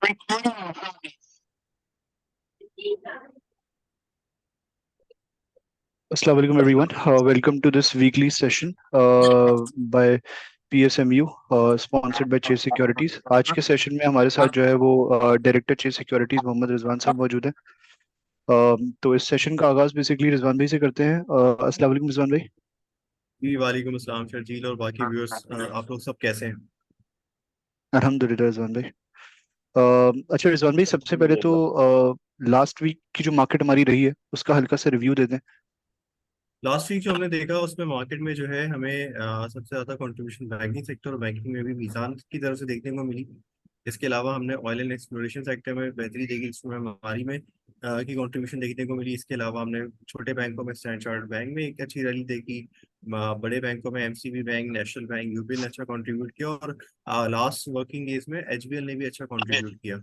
Assalamu alaikum everyone. Welcome to this weekly session by PSMU, sponsored by Chase Securities. आज के session में हमारे साथ जो है वो director Chase Securities Mohammad Rizwan sahab मौजूद हैं. तो इस सेशन का आगाज बेसिकली रिजवान भाई से करते हैं. अस्सलाम वालेकुम रिजवान भाई. जी वालेकुम अस्सलाम शर्जील और बाकी व्यूअर्स, आप लोग सब कैसे हैं? अल्हम्दुलिल्लाह रिजवान भाई. अच्छा रिजवान भाई, सबसे पहले तो लास्ट वीक की जो मार्केट हमारी रही है उसका हल्का सा रिव्यू दे दें. लास्ट वीक जो हमने देखा उसमें मार्केट में जो है हमें सबसे ज्यादा कंट्रीब्यूशन बैंकिंग सेक्टर और बैंकिंग में भी मीजान की तरफ से देखने को मिली। इसके अलावा हमने ऑयल एंड एक्सप्लोरेशन सेक्टर में बेहतरी देखी, इसमें हमारी में की कंट्रीब्यूशन देखने को मिली। इसके अलावा हमने छोटे बैंकों में स्टैंडर्ड चार्टर्ड बैंक में एक अच्छी रैली देखी। बड़े बैंकों में MCB bank, National bank, UBL ने अच्छा कंट्रीब्यूट किया और लास्ट वर्किंग डेज में एचबीएल ने भी अच्छा कंट्रीब्यूट किया।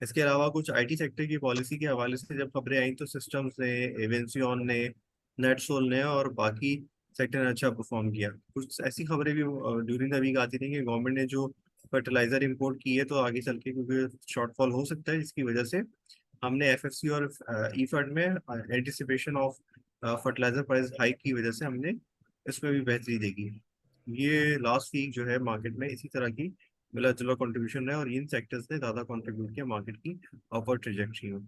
इसके अलावा कुछ आईटी सेक्टर की पॉलिसी के हवाले से जब खबरें आई तो सिस्टम्स ने, एवेंसियन ने, नेटसोल ने और बाकी सेक्टर ने अच्छा परफॉर्म किया। कुछ ऐसी खबरें भी ड्यूरिंग द वीक आती थी कि गवर्नमेंट ने जो फर्टिलाइजर इंपोर्ट की है तो आगे चल के क्योंकि शॉर्टफॉल हो सकता है, जिसकी वजह से हमने एफएफसी और ई फंड में anticipation of fertilizer price hike की वजह से हमने इसमें भी बेहतरी देखी। ये लास्ट वीक जो है मार्केट में इसी तरह की मिला जुला कंट्रीब्यूशन है और इन सेक्टर्स ने ज्यादा कंट्रीब्यूट किया मार्केट की अपवर्ड ट्रेजेक्टरी में।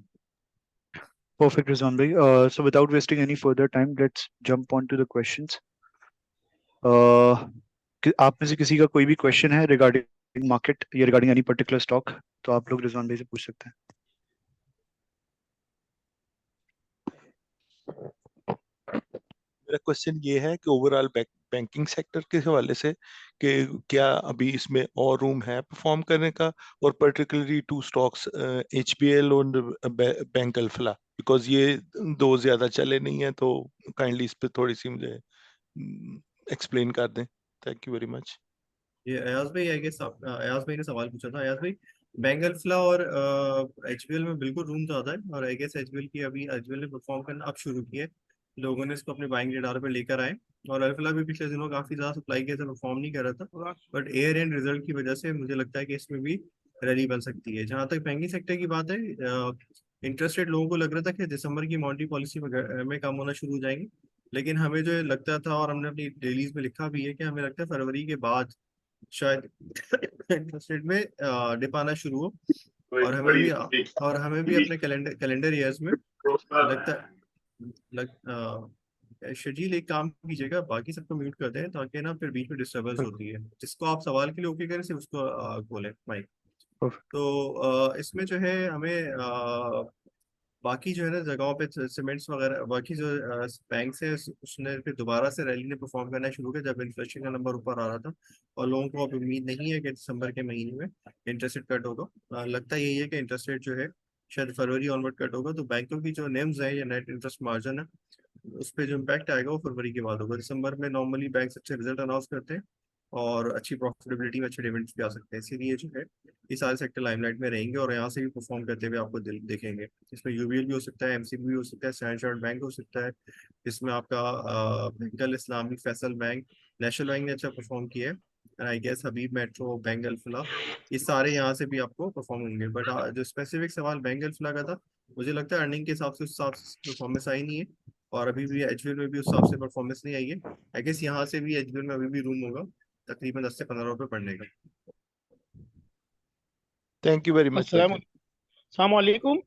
Perfect, Rizwan bhai. So without wasting any further time, let's jump on to the questions. आप में से किसी का कोई भी क्वेश्चन है रिगार्डिंग मार्केट या रिगार्डिंग एनी पर्टिकुलर स्टॉक, तो आप लोग रिजवान भाई से पूछ सकते हैं. मेरा क्वेश्चन ये है कि ओवरऑल बैंकिंग सेक्टर के हवाले से कि क्या अभी इसमें और रूम है परफॉर्म करने का, और पर्टिकुलरली टू स्टॉक्स एचबीएल और बैंक अल्फला, बिकॉज ये दो ज्यादा चले नहीं है, तो काइंडली इस पे थोड़ी सी मुझे एक्सप्लेन कर दें. Thank you very much. ये अयाज भाई, आई गेस अयाज भाई ने सवाल पूछा था। अयाज भाई, बैंक अल्फला और एचबीएल में बिल्कुल रूम ज्यादा है और आई गेस एचबीएल की अभी एचबीएल ने परफॉर्म करना अब शुरू किया है। लोगों ने इसको अपने बाइंग रडार पे लेकर आए और अल्फला भी पिछले दिनों काफी ज्यादा सप्लाई के साथ परफॉर्म नहीं कर रहा था, बट एयर एंड रिजल्ट की वजह से मुझे लगता है कि इसमें भी रैली बन सकती है। जहां तक बैंकिंग सेक्टर की बात है, इंटरेस्ट रेट लोगों को लग रहा था कि दिसंबर की मॉनेटरी पॉलिसी में कम होना शुरू हो जाएंगे, लेकिन हमें जो लगता था और हमने अपनी डेलीज में लिखा भी है कि हमें लगता है फरवरी के बाद शायद इंटरेस्ट रेट में डिप आना शुरू हो। और हमें भी अपने कैलेंडर ईयर्स में लगता शजील एक काम कीजिएगा, बाकी सबको म्यूट कर दें ताकि ना फिर बीच में डिस्टरबेंस होती है। जिसको आप सवाल के लिए ओके करें सिर्फ उसको बोलें माइक। तो इसमें जो है हमें बाकी जो है ना जगहों पे सीमेंट्स वगैरह बाकी जो बैंक है उसने फिर दोबारा से रैली ने परफॉर्म करना शुरू किया जब इन्फ्लेशन का नंबर ऊपर आ रहा था और लोगों को अब उम्मीद नहीं है कि दिसंबर के महीने में इंटरेस्ट रेट कट होगा। लगता यही है कि इंटरेस्ट रेट जो है शायद फरवरी ऑनवर्ड कट होगा, तो बैंकों की जो नेम्स है या नेट इंटरेस्ट मार्जिन है उस पर जो इम्पैक्ट आएगा वो फरवरी के बाद होगा। दिसंबर में नॉर्मली बैंक अच्छे रिजल्ट अनाउंस करते हैं और अच्छी प्रॉफिटेबिलिटी में अच्छे डिविडेंड्स भी आ सकते हैं, इसीलिए जो है ये सारे सेक्टर लाइमलाइट में रहेंगे और यहाँ से भी परफॉर्म करते हुए आपको देखेंगे। इसमें यूबीएल भी हो सकता है, एमसीबी भी हो सकता है, स्टैंडर्ड चार्टर्ड बैंक हो सकता है, इसमें आपका बैंकल इस्लामी, फैसल बैंक, नेशनल बैंक ने अच्छा परफॉर्म किया है, आई गेस हबीब मेट्रो, बैंक अल्फला, ये सारे यहाँ से भी आपको परफॉर्म होंगे। बट जो स्पेसिफिक सवाल बैंक अल्फला का था, मुझे लगता है अर्निंग के हिसाब से उस हिसाब से परफॉर्मेंस आई नहीं है और अभी भी एचबीएल में भी उस हिसाब से परफॉर्मेंस नहीं आई है। आई गेस यहाँ से भी एचबीएल में अभी भी रूम होगा तकरीबन 10 से 15 रुपए पड़ने का। Thank you very much. अस्सलाम वालेकुम.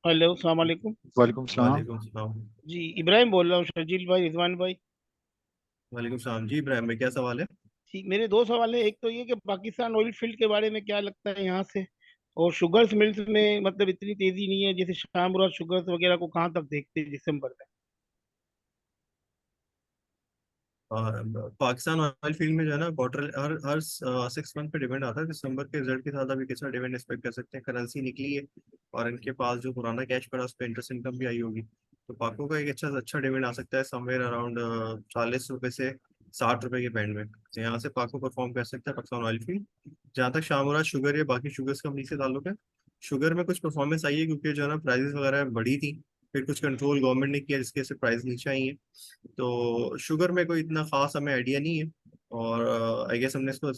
हेलो, अस्सलाम वालेकुम. वालेकुम सलाम. वालेकुम सलाम। जी, इब्राहिम बोल रहा हूँ. शर्जील भाई, रिजवान भाई. वालेकुम सलाम जी इब्राहिम भाई, क्या सवाल है? ठीक, मेरे दो सवाल है. एक तो ये कि पाकिस्तान ऑयल फील्ड के बारे में क्या लगता है यहाँ से, और शुगर्स मिल्स में मतलब इतनी तेजी नहीं है जैसे शाहमुराद शुगर्स वगैरह को कहाँ तक देखते हैं दिसंबर में. और पाकिस्तान ऑयल फील्ड में जो है ना क्वार्टर हर हर 6 मंथ पे डिपेंड आता है। दिसंबर के रिजल्ट के साथ अभी कैसा डिविडेंड एक्सपेक्ट कर सकते हैं, करेंसी निकली है और इनके पास जो पुराना कैश पड़ा उस पर इंटरेस्ट इनकम भी आई होगी, तो पाको का एक अच्छा डिविडेंड आ सकता है समवेयर अराउंड 40 रुपए से 60 रुपए के बैंड में। तो यहाँ से पाको परफॉर्म कर सकता है पाकिस्तान ऑयल फील्ड। जहाँ तक शाहमुराद शुगर या बाकी शुगर्स कंपनी से ताल्लुक है, शुगर में कुछ परफॉर्मेंस आई है क्योंकि जो है ना प्राइसेस वगैरह बढ़ी थी, फिर कुछ कंट्रोल गवर्नमेंट ने किया जिसके से प्राइस नीचे आई है। तो शुगर में कोई इतना खास हमें आइडिया नहीं है और आई गेस हमने इसको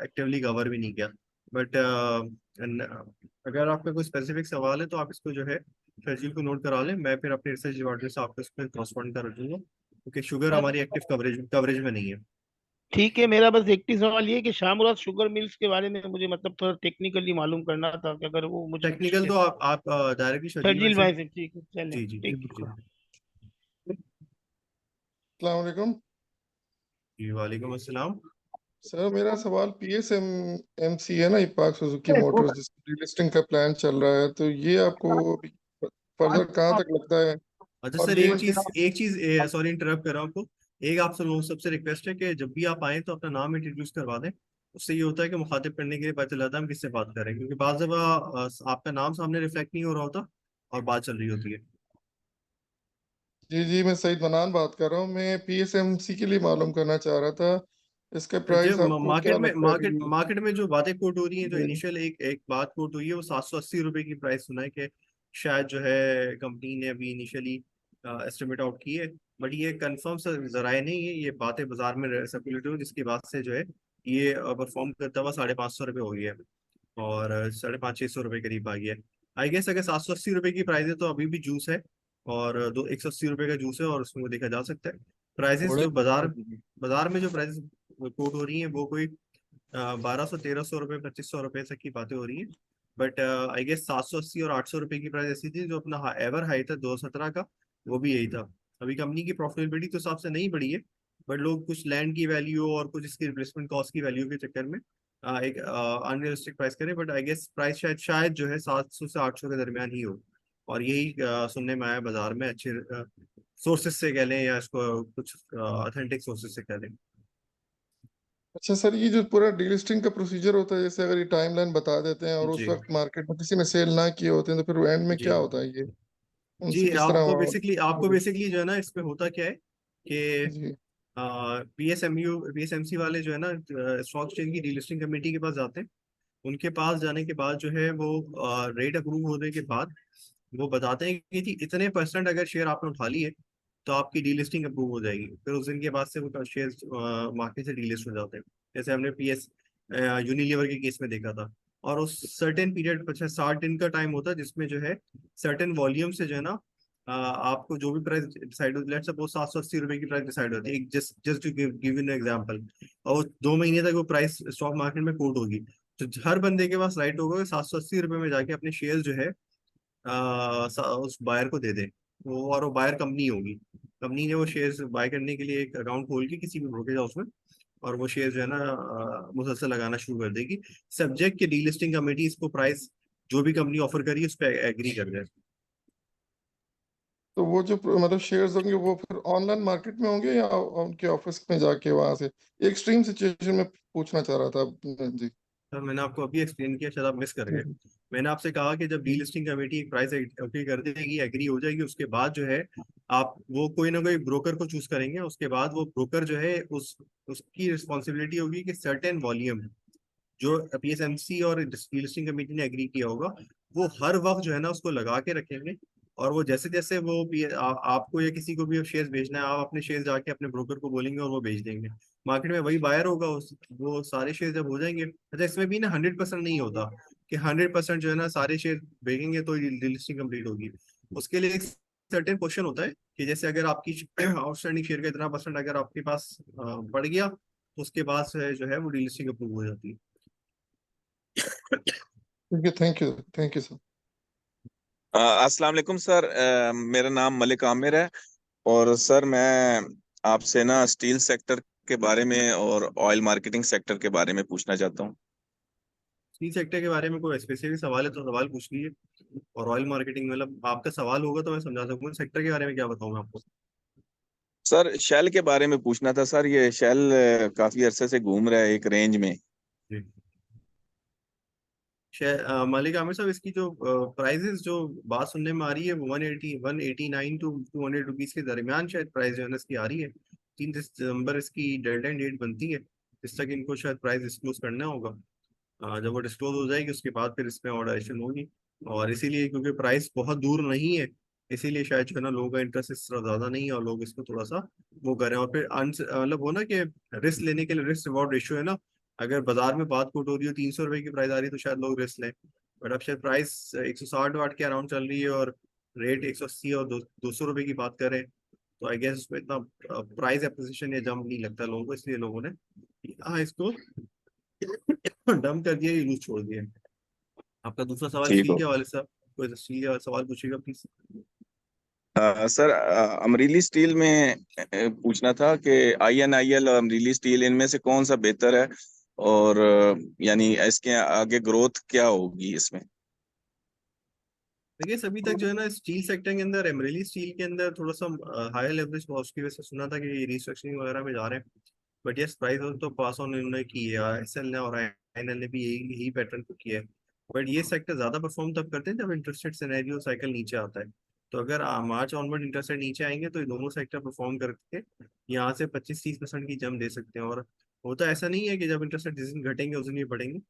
एक्टिवली कवर भी नहीं किया। बट अगर आपका कोई स्पेसिफिक सवाल है तो आप इसको जो है शेड्यूल को नोट करा लें, मैं फिर अपने रिसर्च डिपार्टमेंट से आपको इसमें करस्पॉन्ड कर दूंगा, क्योंकि शुगर सर हमारी एक्टिव कवरेज कवरेज में नहीं है। ठीक है, मेरा बस एक ही सवाल ये है कि शाहमुराद शुगर मिल्स के बारे में मुझे मतलब थोड़ा टेक्निकली मालूम करना था कि अगर वो मुझे कुछ टेक्निकल तो आप डायरेक्टली शेड्यूल भाई शर्जील से। भाई से, ठीक है चले, जी जी जी ठीक है। बिल्कुल। अस्सलाम वालेकुम जी, वालेकुम अस्सलाम। सर। मेरा सवाल PSMC है ना, इपाक सुजुकी मोटर्स, जिसकी डीलिस्टिंग का प्लान चल रहा है, तो ये आपको फर्दर कहाँ तक लगता है? अच्छा और सर, ये एक चीज सॉरी इंटरप्ट कर रहा हूँ आपको। एक आप सब लोगों सबसे रिक्वेस्ट है कि जब भी आप आए तो अपना नाम इंट्रोड्यूस करवा दें। उससे ये होता है कि मुखातिब करने के लिए पता चला था हम किससे बात कर रहे हैं, क्योंकि बार दफा आपका नाम सामने रिफ्लेक्ट नहीं हो रहा होता और बात चल रही होती है। जी जी, मैं सईद मनान बात कर रहा हूँ। मैं PSMC के लिए मालूम करना चाह रहा था, इसके प्राइस जब आपको मार्केट क्या में लगता है कि मार्केट में जो बातें कोट हो रही हैं, जो जी इनिशियल एक एक बात कोट हुई है, वो 780 रुपए की प्राइस सुना है कि शायद जो है कंपनी ने अभी इनिशियली एस्टिमेट आउट की है। बट ये कंफर्म जराए नहीं है, ये बातें बाजार में सर्कुलेट हुई, जिसकी बात से जो है ये परफॉर्म करता हुआ 550 रुपये हो गया है, और 550 600 रुपये करीब आ गया है। आई गेस अगर 780 रुपये की प्राइस है तो अभी भी जूस है, और 180 रुपये का जूस है, और उसमें देखा जा सकता है। प्राइसेस थोड़े जो बाजार बाजार में जो प्राइसेस कोट हो रही हैं वो कोई 1200 1300 रुपये 2500 रुपये तक की बातें हो रही हैं। बट आई गेस 780 और 800 रुपये की प्राइस ऐसी थी, जो अपना एवर हाई था 2017 का, वो भी यही था। अभी कंपनी की प्रॉफिटेबिलिटी तो हिसाब से नहीं बढ़ी है, बट लोग कुछ लैंड की वैल्यू और कुछ इसकी रिप्लेसमेंट कॉस्ट की वैल्यू के चक्कर में एक अनरियलिस्टिक प्राइस करें। बट आई गेस प्राइस शायद जो है 700 से 800 के दरमियान ही हो, और यही सुनने में आया बाजार में अच्छे सोर्सेज से कह लें, या इसको कुछ ऑथेंटिक सोर्सेज से कह लें। अच्छा सर, ये जो पूरा डीलिस्टिंग का प्रोसीजर होता है, जैसे अगर ये टाइमलाइन बता देते हैं और उस जी वक्त मार्केट में किसी ने सेल ना किए होते हैं, तो फिर एंड में जी क्या होता है ये, जी उनसे किस तरह आपको बेसिकली जो है ना, इसमें होता क्या है कि जी PSMC वाले जो है ना, स्टॉक एक्सचेंज की डीलिस्टिंग कमेटी के पास जाते हैं। उनके पास जाने के बाद जो है वो रेट अप्रूव होने के बाद वो बताते हैं कि जी इतने परसेंट अगर शेयर आपने उठा लिए तो आपकी डीलिस्टिंग अप्रूव हो जाएगी। फिर उस दिन के बाद से वो शेयर मार्केट से डीलिस्ट हो जाते हैं, जैसे हमने PS यूनिलीवर के केस में देखा था। और उस सर्टेन पीरियड 60 दिन का टाइम होता है, जिसमें जो है सर्टेन वॉल्यूम से जो है ना आपको जो भी प्राइस डिसाइड होती है, लेट्स सपोज 780 रुपए की प्राइस डिसाइड होती है, just just to give in example, और 2 महीने तक वो प्राइस स्टॉक मार्केट में कोट होगी। तो हर बंदे के पास राइट होगा कि 780 रुपये में जाके अपने शेयर जो है उस बायर को दे दे। वो और वो बायर कंपनी होगी। कंपनी ने वो शेयर्स बाय करने के लिए एक अकाउंट खोल के किसी भी ब्रोकरेज हाउस में, और वो शेयर जो है ना मुसलसल लगाना शुरू कर देगी, सब्जेक्ट के डीलिस्टिंग कमेटी इसको प्राइस जो भी कंपनी ऑफर करी उस पर एग्री कर जाए। तो वो जो मतलब शेयर्स होंगे वो फिर ऑनलाइन मार्केट में होंगे या उनके ऑफिस में जाके वहां से? एक स्ट्रीम सिचुएशन में पूछना चाह रहा था जी सर मैंने आपको अभी एक्सप्लेन किया, शायद आप मिस कर गए। जी मैंने आपसे कहा कि जब डीलिस्टिंग कमेटी एक प्राइस ओके कर देगी, एग्री हो जाएगी, उसके बाद जो है आप वो कोई ना कोई ब्रोकर को चूज करेंगे। उसके बाद वो ब्रोकर जो है उसकी रिस्पॉन्सिबिलिटी होगी कि सर्टेन वॉल्यूम जो PSMC और डीलिस्टिंग कमेटी ने एग्री किया होगा, वो हर वक्त जो है ना उसको लगा के रखेंगे। और वो जैसे जैसे वो आपको या किसी को भी शेयर्स बेचना है, आप अपने शेयर्स जाके अपने ब्रोकर को बोलेंगे और वो बेच देंगे। मार्केट में वही बायर होगा, वो सारे शेयर जब हो जाएंगे। अच्छा, इसमें भी ना 100% नहीं होता कि 100% जो है ना सारे शेयर बेचेंगे तो डीलिस्टिंग कंप्लीट होगी। उसके लिए एक सर्टेन क्वेश्चन होता है कि जैसे अगर आपकी आउटस्टैंडिंग शेयर का इतना परसेंट अगर आपके पास बढ़ गया, तो उसके बाद से जो है वो डीलिस्टिंग अप्रूव हो जाती है। ठीक है, थैंक यू सर। अस्सलाम वालेकुम सर। मेरा नाम मलिक आमिर है। और सर मैं आपसे ना स्टील सेक्टर के बारे में और ऑयल मार्केटिंग सेक्टर के बारे में पूछना चाहता हूँ। स्टील सेक्टर के बारे में कोई स्पेसिफिक सवाल है तो सवाल पूछ लीजिए। और ऑयल मार्केटिंग मतलब आपका सवाल होगा तो मैं समझा सकूँ। सेक्टर के बारे में क्या बताऊँ मैं आपको। सर शेल के बारे में पूछना था सर। ये शेल काफी अरसे से घूम रहा है एक रेंज में। जी, मालिक आमिर साहब, इसकी जो प्राइजेस जो बात सुनने में आ रही है वो 189 टू 200 रुपीज के दरमियान शायद प्राइस जो है ना इसकी आ रही है। 3 दिसंबर इसकी डेडलाइन डेट बनती है, जिस तक इनको शायद प्राइस डिस्क्लोज करना होगा। जब वो डिस्क्लोज हो जाएगी उसके बाद फिर इसमें ऑर्डर एक्शन होगी। और इसीलिए क्योंकि प्राइस बहुत दूर नहीं है, इसीलिए शायद जो है ना लोगों का इंटरेस्ट इस तरह ज्यादा नहीं है, और लोग इसको थोड़ा सा वो करें। और फिर मतलब हो ना कि रिस्क लेने के लिए रिस्क रिवॉर्ड रेशियो है ना, अगर बाजार में बात कोट हो रही हो 300 रुपए की प्राइस आ रही है तो शायद लोग रिस्क लें, बट अब शायद प्राइस 160 वाट के अराउंड चल रही है और रेट 180 और 200 रुपए की बात करें, तो आई गेस उसमें इतना प्राइस एप्रिसिएशन या जंप नहीं लगता लोगों को, इसलिए लोगों ने हाँ इसको डंप कर दिया, यूज छोड़ दिया। आपका दूसरा सवाल ठीक स्टील हो। के हवाले से, कोई स्टील के सवाल पूछिएगा प्लीज। सर अमरीली स्टील में पूछना था कि INIL और अमरीली स्टील इनमें से कौन सा बेहतर है, और यानी इसके आगे ग्रोथ क्या होगी इसमें। देखिए अभी तक जो है ना स्टील सेक्टर के अंदर, एमरेली स्टील के अंदर थोड़ा सा हायर लेवरेज कॉस्ट की वजह से सुना था कि रिस्ट्रक्चरिंग वगैरह में जा रहे हैं, बट यस प्राइस तो पास ऑन इन्होंने की है, SL ने और INL ने भी यही यही पैटर्न को किया है। बट ये सेक्टर ज्यादा परफॉर्म तब करते हैं जब इंटरेस्ट रेट सिनेरियो साइकिल नीचे आता है। तो अगर मार्च ऑनवर्ड इंटरेस्ट रेट नीचे आएंगे तो ये दोनों सेक्टर परफॉर्म करके यहाँ से 25-30% की जम दे सकते हैं। और होता ऐसा नहीं है कि जब इंटरेस्ट रेट जिस दिन घटेंगे उस दिन ये बढ़ेंगे।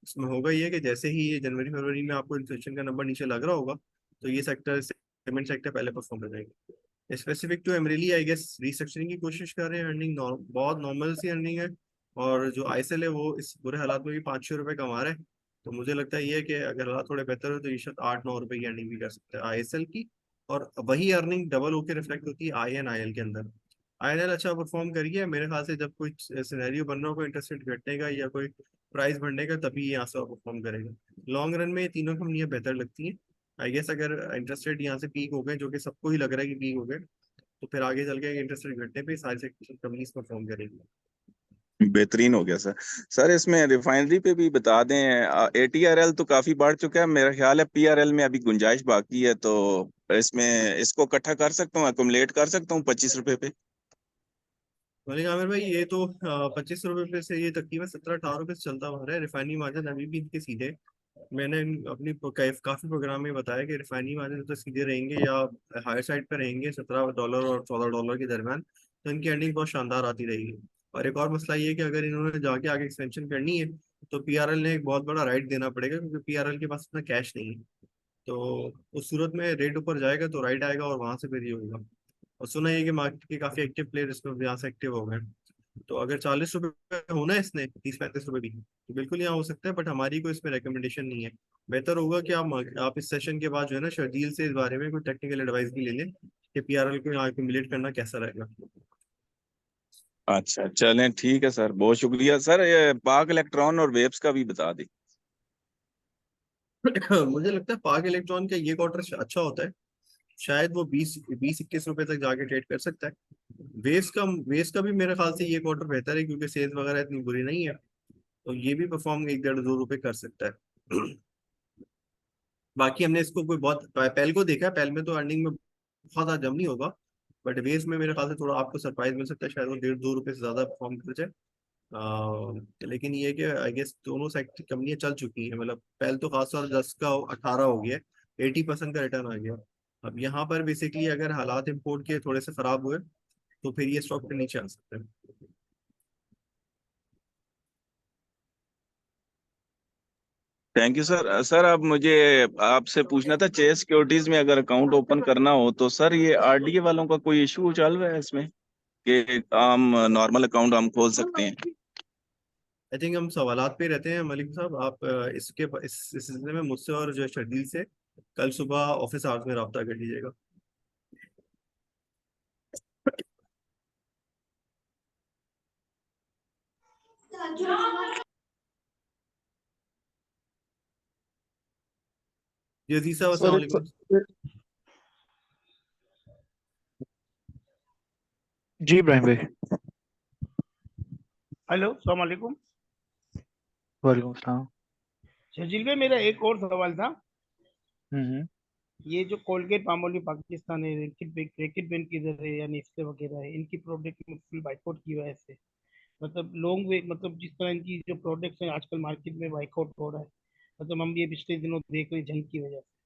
इसमें होगा ये कि जैसे ही ये जनवरी फरवरी में आपको इन्फ्लेशन का नंबर नीचे लग रहा होगा तो ये सेक्टर, सीमेंट सेक्टर पहले परफॉर्म कर जाएंगे। Specific to Amreli I guess restructuring की कोशिश कर रहे हैं, अर्निंग बहुत नॉर्मल सी अर्निंग है। और जो आईएसएल है वो इस बुरे हालात में भी 5-6 रुपए कमा रहा है। तो मुझे लगता है ये है कि अगर हालात थोड़े बेहतर हो तो ये शायद 8-9 रुपए की अर्निंग भी कर सकता है आईएसएल की। और वही अर्निंग डबल होकर रिफ्लेक्ट होती है INIL के अंदर। INL अच्छा परफॉर्म करिए मेरे ख्याल से, जब कोई सिनेरियो बन रहा हो कोई इंटरेस्ट रेट घटने का या कोई प्राइस बढ़ने का, तभी ये यहाँ से परफॉर्म करेगा। लॉन्ग रन में ये तीनों कंपनियां बेहतर लगती हैं। आई गेस अगर इंटरेस्ट रेट यहाँ से पीक हो गए, जो कि सबको ही लग रहा है कि पीक हो गए, तो फिर आगे चल के इंटरेस्ट रेट घटने पे सारी कंपनीज परफॉर्म करेंगी। बेहतरीन हो गया सर। सर इसमें रिफाइनरी पे भी बता दें, ATRL तो काफी बढ़ चुका है, मेरा ख्याल है PRL में अभी गुंजाइश बाकी है, तो इसमें इसको इकट्ठा कर सकता हूँ, अकुमुलेट कर सकता हूँ 25 रुपए पे। मलिक आमिर भाई, ये तो 25 रुपए से ये तकरीबन 17-18 रुपए से चलता आ रहा है। रिफाइनरी मार्जिन अभी भी इनके सीधे, मैंने अपनी काफी प्रोग्राम में बताया कि रिफाइनरी मार्जिन तो सीधे रहेंगे या हायर साइड पर रहेंगे $17 और $14 के दरमियान, तो इनकी अर्निंग बहुत शानदार आती रहेगी। और एक और मसला ये है कि अगर इन्होंने जाके आगे एक्सपेंशन करनी है तो PRL ने एक बहुत बड़ा राइट देना पड़ेगा, क्योंकि PRL के पास इतना कैश नहीं है। तो उस सूरत में रेट ऊपर जाएगा तो राइट आएगा और वहां से फिर ये होगा। और सुना है कि मार्केट के काफी एक्टिव प्लेयर इसमें यहाँ से एक्टिव हो गए। तो अगर 40 रुपए होना है इसने 30-35 रुपए भी, तो बिल्कुल यहाँ हो सकता है, बट हमारी कोई इसमें रिकमेंडेशन नहीं है। बेहतर होगा कि आप इस सेशन के बाद जो है ना शर्जील से इस बारे में कोई टेक्निकल एडवाइस भी ले लें कि PRL को यहाँ एक्यूमुलेट करना कैसा रहेगा। अच्छा चलें, ठीक है सर, बहुत शुक्रिया सर। ये पाक इलेक्ट्रॉन और वेब्स का भी बता दें। मुझे लगता है पाक इलेक्ट्रॉन का ये क्वार्टर अच्छा होता है, शायद वो 20-21 रुपए तक जाके ट्रेड कर सकता है। वेव्स का भी मेरे ख्याल से ये क्वार्टर बेहतर है, क्योंकि सेल्स वगैरह इतनी बुरी नहीं है, तो ये भी परफॉर्म 1-1.5-2 रुपए कर सकता है। बाकी हमने इसको कोई बहुत पहल को देखा है, पहल में तो अर्निंग में बहुत ज्यादा जम नहीं होगा, बट वेव्स में मेरे ख्याल से थोड़ा आपको सरप्राइज मिल सकता है, शायद वो 1.5-2 रुपए से ज्यादा परफॉर्म कर जाए। लेकिन ये है कि आई गेस दोनों सेक्टर कंपनियां चल चुकी हैं, मतलब पहल तो खासतौर 10 का 18 हो गया, 80% का रिटर्न आ गया। अब यहाँ पर बेसिकली अगर हालात इम्पोर्ट के थोड़े से खराब हुए तो फिर ये स्टॉक के नीचे आ सकते हैं। Thank you sir. सर अब मुझे आपसे पूछना था, चेस सिक्योरिटीज में अगर अकाउंट ओपन करना हो तो सर ये RDA वालों का कोई इशू चल रहा है इसमें, कि आम नॉर्मल अकाउंट हम खोल सकते हैं। आई थिंक हम सवालात पे रहते हैं मलिक साहब, आप इस सिलसिले में मुझसे और जो है शर्जील से कल सुबह ऑफिस आवर्स में रब्ता कर लीजिएगा। जी अजीज साहब अस्सलाम सर वालेकुम। जी इब्राहिम भाई। हेलो, अस्सलाम वालेकुम। वालेकुम सलाम। शर्जील भाई, मेरा एक और सवाल था। हम्म। ये जो कोलगेट पामोलिव पाकिस्तान है, रैकेट बैंड की इधर है या नेस्ले वगैरह है, इनकी प्रोडक्ट में फुल बाइकआउट की वजह से, मतलब लॉन्ग वे, मतलब जिस तरह इनकी जो प्रोडक्ट्स हैं आजकल मार्केट में बाइकआउट हो रहा है, मतलब हम ये पिछले दिनों देख रहे हैं जंग की वजह से।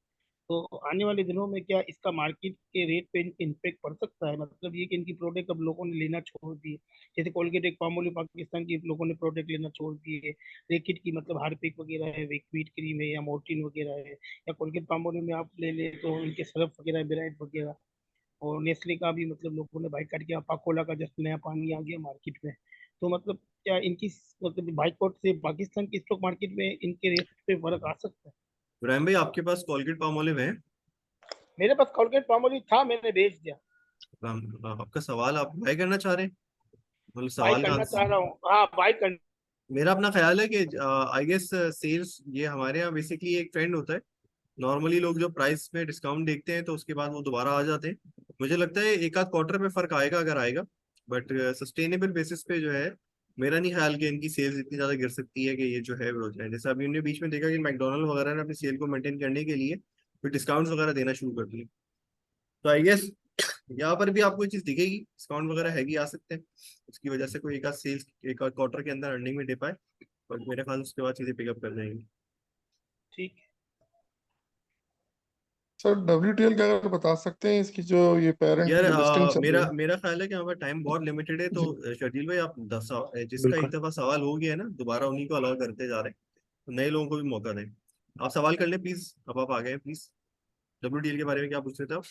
तो आने वाले दिनों में क्या इसका मार्केट के रेट पे इम्पेक्ट पड़ सकता है? मतलब ये कि इनकी प्रोडक्ट अब लोगों ने लेना छोड़ दी है, जैसे कोलगेट एक पामोलिव पाकिस्तान की लोगों ने प्रोडक्ट लेना छोड़ दी है। रेकिट की मतलब हार्पिक वगैरह है, व्हीट क्रीम है या मोर्टीन वगैरह है, या कोलगेट पामोलिव में आप ले ले तो इनके सर्फ वगैरह, ब्राइट वगैरह। और नेस्ले का भी मतलब लोगों ने बाइक काट के पाकोला का जस्ट नया पानी आ गया मार्केट में, तो मतलब क्या इनकी मतलब बाइकआउट से पाकिस्तान की स्टॉक मार्केट में इनके रेट पे फर्क आ सकता है? इब्राहिम भाई, आपके पास कोलगेट पामोलिव है? मेरे पास कोलगेट पामोलिव था, मैंने बेच दिया। आपका सवाल आप बाय करना चाह रहे हैं? मतलब बाई सवाल का करना चाह आंसर, रहा हूँ, हाँ बाई कर। मेरा अपना ख्याल है कि आई गेस सेल्स ये हमारे यहाँ बेसिकली एक ट्रेंड होता है। नॉर्मली लोग जो प्राइस में डिस्काउंट देखते हैं तो उसके बाद वो दोबारा आ जाते हैं। मुझे लगता है एक आध क्वार्टर में फर्क आएगा अगर आएगा, बट सस्टेनेबल बेसिस पे जो है मेरा नहीं ख्याल कि इनकी सेल्स इतनी ज्यादा गिर सकती है कि ये जो है वो हो जाए। जैसे अभी हमने बीच में देखा कि मैकडोनल्ड वगैरह ने अपनी सेल को मेंटेन करने के लिए फिर डिस्काउंट्स वगैरह देना शुरू कर दिए। तो आई गेस यहाँ पर भी आपको ये चीज दिखेगी, डिस्काउंट वगैरह हैवी आ सकते हैं, उसकी वजह से कोई एक आध सेल्स एक आध क्वार्टर के अंदर अर्निंग में डिप आए, बट मेरे ख्याल से उसके बाद चीजें पिकअप कर जाएंगी। ठीक है। सर WTL का अगर बता सकते हैं, इसकी जो ये पेरेंट यार की लिस्टिंग चल रही मेरा है। मेरा ख्याल है कि हमारा टाइम बहुत लिमिटेड है, तो जी। शर्जील भाई आप जिसका एक बिल्कुल। दफा सवाल हो गया है ना, दोबारा उन्हीं को अलाउ करते जा रहे हैं, तो नए लोगों को भी मौका दें। आप सवाल कर लें प्लीज, अब आप आ गए प्लीज। WTL के बारे में क्या पूछ रहे थे आप?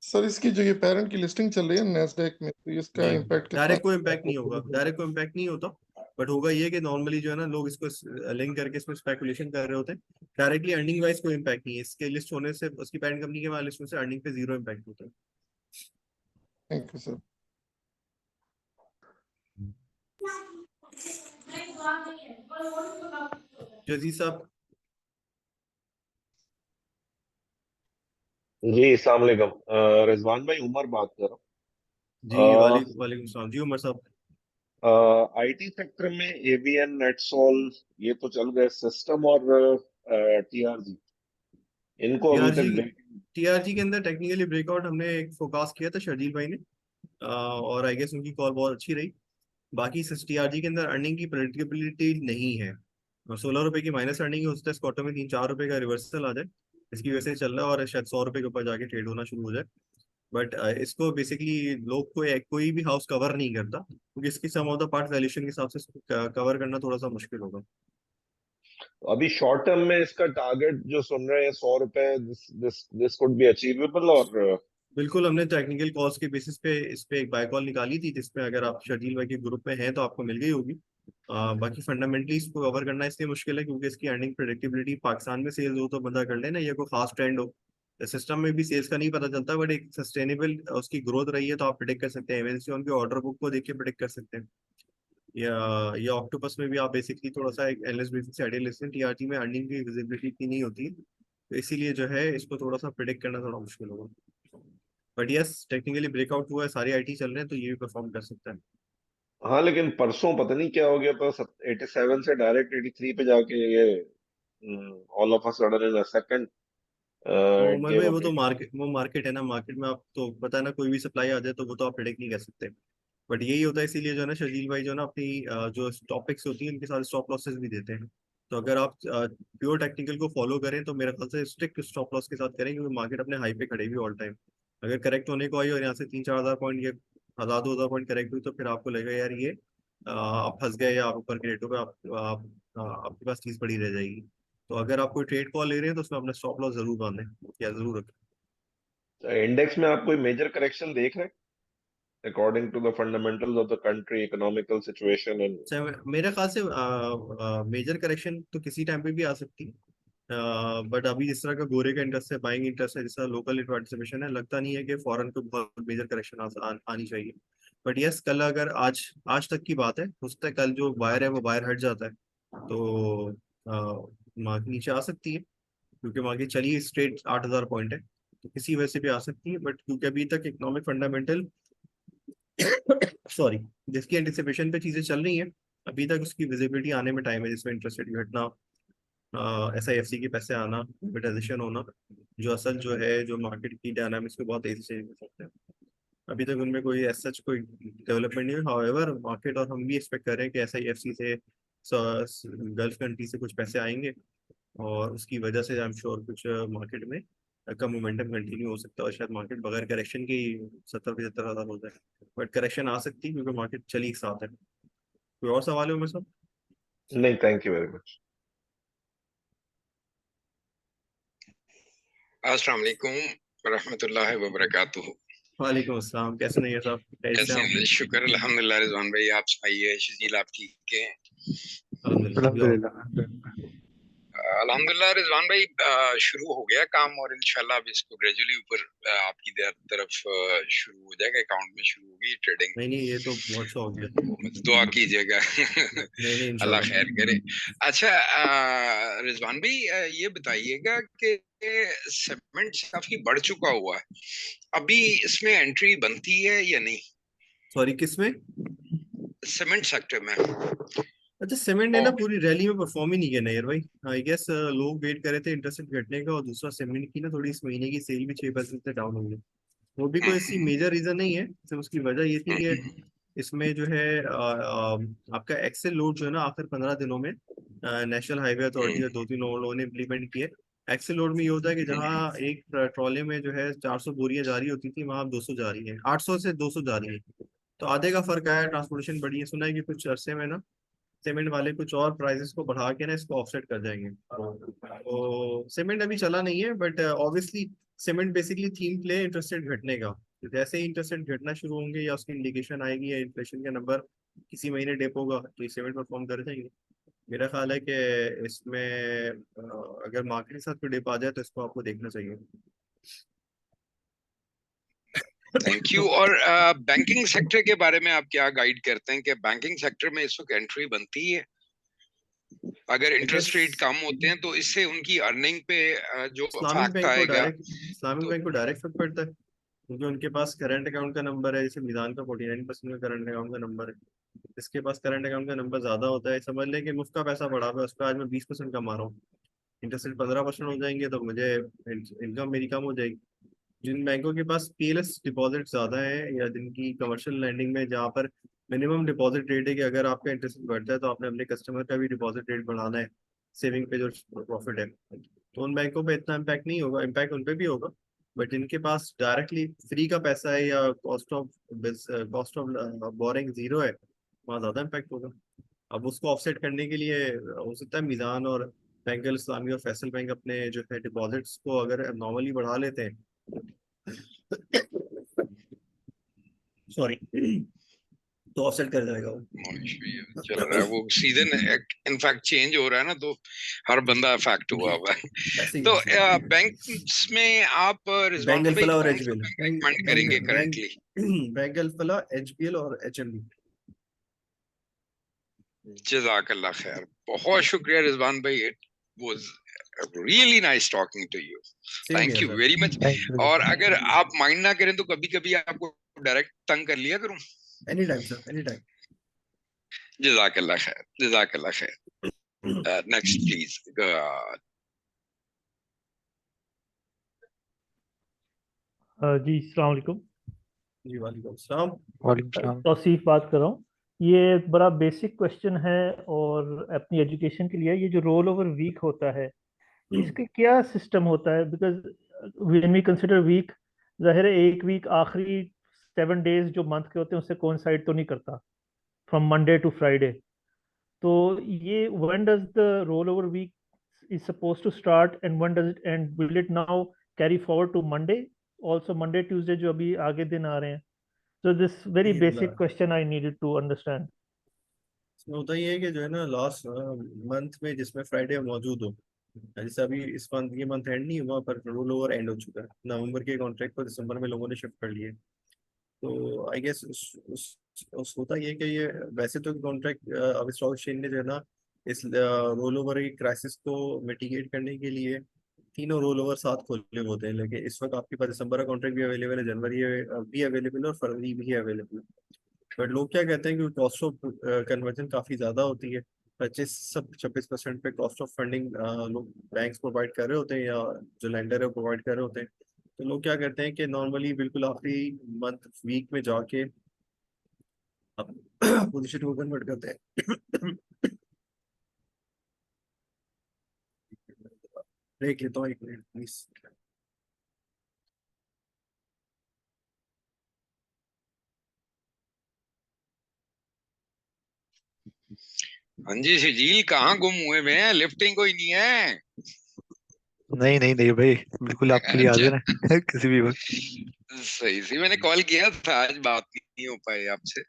सर इसकी जो ये पेरेंट की लिस्टिंग चल रही है नैस्डैक में, तो इसका जी, इम्पैक्ट कितना डायरेक्ट कोई इम्पैक्ट नहीं होगा, आपको? डायरेक्ट कोई इम्पैक्ट नहीं होता। बट होगा ये कि नॉर्मली जो है ना लोग इसको लिंक करके इसमें स्पेकुलेशन कर रहे होते हैं। डायरेक्टली अर्निंग वाइज कोई इम्पैक्ट नहीं है, इसके लिस्ट होने से, उसकी पेरेंट कंपनी के लिस्ट होने से अर्निंग पे जीरो इम्पैक्ट होता है। Thank you sir. जजीज साहब। जी अस्सलाम वालेकुम। रिजवान भाई, उमर बात कर जी रहा वालेकुम सलाम जी उमर साहब। हूँ। आईटी सेक्टर में एवीएन, नेटसोल ये तो चल गए, सिस्टम और टीआरजी इनको अभी टीआरजी तक ब्रेक। टीआरजी के अंदर टेक्निकली ब्रेकआउट हमने एक फोकास्ट किया था शर्जील भाई ने, और आई गेस उनकी कॉल बहुत अच्छी रही। बाकी टीआरजी के अंदर अर्निंग की प्रेडिक्टेबिलिटी नहीं है, और 16 रुपए की माइनस अर्निंग हो सकता है इस क्वार्टर में 3-4 रुपए का रिवर्सल आ जाए, इसकी वजह से चल रहा है, और शायद 100 रुपए के ऊपर जाके ट्रेड होना शुरू हो जाए। बट इसको बेसिकली लोग कोई भी हाउस कवर नहीं करता, क्योंकि इसकी सम ऑफ द पार्ट वैल्यूएशन के हिसाब से कवर करना थोड़ा सा मुश्किल होगा। अभी शॉर्ट टर्म में इसका टारगेट जो सुन रहे हैं 100 रुपए, this this this could be achievable. और बिल्कुल, हमने टेक्निकल कॉल्स के बेसिस पे इस पे एक बाय कॉल निकाली थी, जिसमें अगर आप शर्जील भाई के ग्रुप में हैं तो आपको मिल गई होगी। बाकी फंडामेंटली इसको कवर करना इसलिए मुश्किल है क्योंकि इसकी अर्निंग प्रेडिक्टेबिलिटी, पाकिस्तान में सेल्स हो तो बंदा कर लेना, ये कोई खास ट्रेंड हो, सिस्टम में भी सेल्स का नहीं पता चलता, बट एक सस्टेनेबल उसकी ग्रोथ रही है तो आप प्रिडिक्ट कर सकते हैं, एमएनसी उनके ऑर्डर बुक को देख के प्रिडिक्ट कर सकते हैं। या ऑक्टोपस में भी आप बेसिकली थोड़ा सा एक एनालिस्ट बेसिस से आइडिया लेते हैं, टीआरटी में अर्निंग की विजिबिलिटी इतनी नहीं होती है, तो इसीलिए जो है इसको थोड़ा सा प्रिडिक्ट करना थोड़ा मुश्किल होगा। बट यस, टेक्निकली ब्रेकआउट हुआ है, सारी आईटी चल रहे हैं, तो ये भी परफॉर्म कर सकता है। हाँ, लेकिन परसों पता नहीं क्या हो गया था, 87 से डायरेक्ट 83 पे जाके ये all of a sudden in a second वो इट उमर भाई गेव अ वो तो ब्रेक। मार्केट है ना, मार्केट में आप तो पता है ना, कोई भी सप्लाई आ जाए तो वो तो आप प्रेडिक्ट नहीं कर सकते। बट यही होता है, इसीलिए जो है ना शर्जील भाई जो है ना अपनी जो टॉपिक्स होती हैं उनके साथ स्टॉप लॉसेस भी देते हैं। तो अगर आप प्योर टेक्निकल को फॉलो करें तो मेरे ख्याल से स्ट्रिक्ट स्टॉप लॉस के साथ करें, क्योंकि मार्केट अपने हाई पे खड़े भी ऑल टाइम। अगर करेक्ट होने को आई और यहाँ से 3-4 हज़ार पॉइंट, ये 1,000-2,000 पॉइंट करेक्ट हुई, तो फिर आपको लगेगा यार ये आप फंस गए, या आप ऊपर के रेटों पे आपके पास चीज पड़ी रह जाएगी। तो अगर आप कोई ट्रेड कॉल ले रहे हैं तो उसमें अपना स्टॉप लॉस जरूर बांधें, या जरूर रखें। इंडेक्स में आप कोई मेजर करेक्शन देख रहे हैं according to the fundamentals of the country, economical situation and? मेरे ख्याल से मेजर करेक्शन तो किसी टाइम पे भी आ सकती है, बट अभी जिस तरह का गोरे का इंटरेस्ट है, बाइंग इंटरेस्ट है, जिस तरह लोकल पार्टिसिपेशन है, लगता नहीं है कि फॉरेन को बहुत मेजर करेक्शन आनी चाहिए। बट यस, कल अगर आज आज तक की बात है, हो सकता है कल जो बायर है वो बायर हट जाता है, तो मार्केट नीचे आ सकती है, क्योंकि मार्केट चली स्ट्रेट 8,000 पॉइंट है, तो किसी वजह से भी आ सकती है। बट क्योंकि अभी तक इकोनॉमिक फंडामेंटल सॉरी जिसकी एंटिसिपेशन पे चीजें चल रही हैं, अभी तक उसकी विजिबिलिटी आने में टाइम है, जिसमें इंटरेस्ट रेट घटना, SIFC के पैसे आना, प्राइवेटाइजेशन होना, जो असल जो है जो मार्केट की डायनामिक्स को बहुत तेजी से हो सकते हैं। अभी तक उनमें कोई ऐसा कोई डेवलपमेंट नहीं है, हाउएवर मार्केट और हम भी एक्सपेक्ट कर रहे हैं कि SIFC से गल्फ कंट्री से कुछ पैसे आएंगे, और उसकी वजह से आई एम श्योर कुछ मार्केट में का मोमेंटम कंटिन्यू हो सकता है, और शायद मार्केट बगैर करेक्शन के 70-75 हज़ार हो जाए। बट करेक्शन आ सकती है क्योंकि मार्केट चली एक साथ है। कोई और सवाल है उमेश साहब? नहीं, थैंक यू वेरी मच। अस्सलाम वालेकुम रहमतुल्लाहि व बरकातुहू। वालेकुम अस्सलाम, कैसे नहीं है साहब? कैसे कैसे हैं हैं? आप? शुक्र अल्हम्दुलिल्लाह। रिजवान भाई आप सुनाइए, शजील आप ठीक हैं? अल्हम्दुलिल्लाह। अल्हम्दुलिल्लाह। रिजवान भाई शुरू हो गया काम और इंशाल्लाह अब इसको ग्रेजुअली ऊपर आपकी तरफ शुरू हो जाएगा, अकाउंट में शुरू होगी ट्रेडिंग। नहीं नहीं, ये तो बहुत अच्छा हो गया। दुआ कीजिएगा नहीं नहीं, अल्लाह इंशाल्लाह। खैर करे। अच्छा रिजवान भाई ये बताइएगा कि सीमेंट काफी बढ़ चुका हुआ है, अभी इसमें एंट्री बनती है या नहीं? सॉरी, किसमें? सीमेंट सेक्टर में। अच्छा, सीमेंट ने ना और पूरी रैली में परफॉर्म ही नहीं किया नायर भाई। आई गेस लोग वेट कर रहे थे इंटरेस्ट घटने का, और दूसरा सीमेंट की ना थोड़ी इस महीने की सेल भी 6% से डाउन हो गई। वो भी कोई ऐसी मेजर रीजन नहीं है, सिर्फ उसकी वजह ये थी कि इसमें जो है आपका एक्सेल लोड जो है ना आखिर 15 दिनों में नेशनल हाईवे अथॉरिटी और 2-3 लोगों ने इम्प्लीमेंट किए। एक्सेल लोड में ये होता है कि जहाँ एक ट्रॉले में जो है 400 बोरियां जा रही होती थी, वहां अब 200 जा रही है, 800 से 200 जा रही है। तो आधे का फर्क आया, ट्रांसपोर्टेशन बढ़ी है। सुना है कि कुछ अरसे में ना सीमेंट वाले कुछ और प्राइसेस को बढ़ा के ना इसको ऑफसेट कर जाएंगे। तो सीमेंट अभी चला नहीं है, but obviously cement basically theme play interest rate घटने का। तो जैसे ही इंटरेस्ट रेट घटना शुरू होंगे या उसकी इंडिकेशन आएगी या इन्फ्लेशन का नंबर किसी महीने डिप होगा, तो सीमेंट परफॉर्म कर जाएंगे। मेरा ख्याल है कि इसमें अगर मार्केट के साथ कोई डिप आ जाए तो इसको आपको देखना चाहिए। Thank you. और बैंकिंग सेक्टर के बारे में आप क्या गाइड करते हैं कि बैंकिंग सेक्टर में इस वक्त एंट्री बनती है? अगर इंटरेस्ट रेट कम होते हैं तो इससे उनकी अर्निंग पे जो इस्लामिक फैक्ट बैंक को आएगा डायरेक्ट इस्लामिक तो बैंक को डायरेक्ट फर्क पड़ता है, क्योंकि उनके पास करंट अकाउंट का नंबर है। जैसे मीज़ान का 49% का करंट अकाउंट का नंबर है, इसके पास करंट अकाउंट का नंबर ज्यादा होता है। समझ लें कि मुफ्त का पैसा बढ़ा हुआ है, उस पर आज मैं 20% कमा रहा हूँ, इंटरेस्ट रेट 15% हो जाएंगे तो मुझे इनकम मेरी कम हो जाएगी। जिन बैंकों के पास पीएलएस डिपॉजिट ज्यादा है या जिनकी कमर्शियल लैंडिंग में जहाँ पर मिनिमम डिपॉजिट रेट है कि अगर आपका इंटरेस्ट बढ़ता है तो आपने अपने कस्टमर का भी डिपॉजिट रेट बढ़ाना है, सेविंग पे जो प्रॉफिट है, तो उन बैंकों पे इतना इम्पैक्ट नहीं होगा। इम्पैक्ट उन पे भी होगा, बट जिनके पास डायरेक्टली फ्री का पैसा है या कॉस्ट ऑफ बोरिंग जीरो है, वहाँ ज्यादा इम्पैक्ट होगा। अब उसको ऑफसेट करने के लिए हो सकता है मीज़ान और बैंक अल इस्लामी और फैसल बैंक अपने जो है डिपॉजिट्स को अगर नॉर्मली बढ़ा लेते हैं, सॉरी, तो ऑफसेट कर जाएगा वो। चल रहा है वो सीजन इनफैक्ट चेंज हो रहा है ना, तो हर बंदा इफेक्ट हुआ हुआ है। ऐसे ही तो है। बैंक्स में आप रिजवान बैंक भाई अल्फला और कौन सा HBL, bank bank recommend bank करेंगे bank currently? Bank Alfalah, HBL और एचएमबी। जज़ाकल्लाह खैर, बहुत शुक्रिया रिजवान भाई। It was really nice talking to you, same thank here you sir. Very much. और अगर आप माइंड ना करें तो कभी कभी आपको डायरेक्ट तंग कर लिया करूं। Any time sir, any time. जज़ाकल्लाह खैर, जज़ाकल्लाह खैर। Next please. जी अस्सलाम वालेकुम। जी वालेकुम सलाम। तौसीफ बात कर रहा हूँ। ये एक बड़ा बेसिक क्वेश्चन है और अपनी एजुकेशन के लिए, ये जो रोल ओवर वीक होता है इसके क्या सिस्टम होता है? Because when we consider week, जाहिर है एक वीक आखिरी 7 डेज जो मंथ के होते हैं उससे कोइंसाइड तो नहीं करता, फ्रॉम मंडे टू फ्राइडे। तो ये when does the roll over week is supposed to start and when does it end? Will it now carry forward to Monday, also Monday Tuesday जो अभी आगे दिन आ रहे हैं? So this very ये basic question I needed to understand. इसमें होता ही है कि जो है ना लास्ट मंथ में जिसमें फ्राइडे मौजूद हो, जैसे अभी इस मंथ ये मंथ एंड नहीं हुआ पर रोल ओवर एंड हो चुका है, नवंबर के कॉन्ट्रैक्ट को दिसंबर में लोगों ने शिफ्ट कर लिए। तो आई गेस उस होता ही है कि ये वैसे तो कॉन्ट्रैक्ट अब स्टॉक एक्सचेंज ने जो है ना इस रोल ओवर की क्राइसिस को मिटिगेट करने के लिए तीनों रोल ओवर साथ खोले होते हैं, लेकिन इस वक्त आपके पास दिसंबर का कॉन्ट्रैक्ट भी अवेलेबल है, जनवरी भी अवेलेबल है और फरवरी भी अवेलेबल है। बट लोग क्या कहते हैं कि कॉस्ट ऑफ कन्वर्जन काफ़ी ज़्यादा होती है, 25 से 26% पे कॉस्ट ऑफ फंडिंग लोग बैंक्स प्रोवाइड कर रहे होते हैं या जो लेंडर है वो प्रोवाइड कर रहे होते हैं। तो लोग क्या करते हैं कि नॉर्मली बिल्कुल आखिरी मंथ वीक में जाके आप पोजीशन को कन्वर्ट करते हैं। ब्रेक लेता हूँ 1 मिनट प्लीज। हाँ जी शजील, कहाँ गुम हुए हुए हैं? लिफ्टिंग कोई नहीं है? नहीं नहीं नहीं भाई, बिल्कुल आपके लिए हाजिर है किसी भी वक्त। सही सही, मैंने कॉल किया था, आज बात नहीं हो पाई आपसे,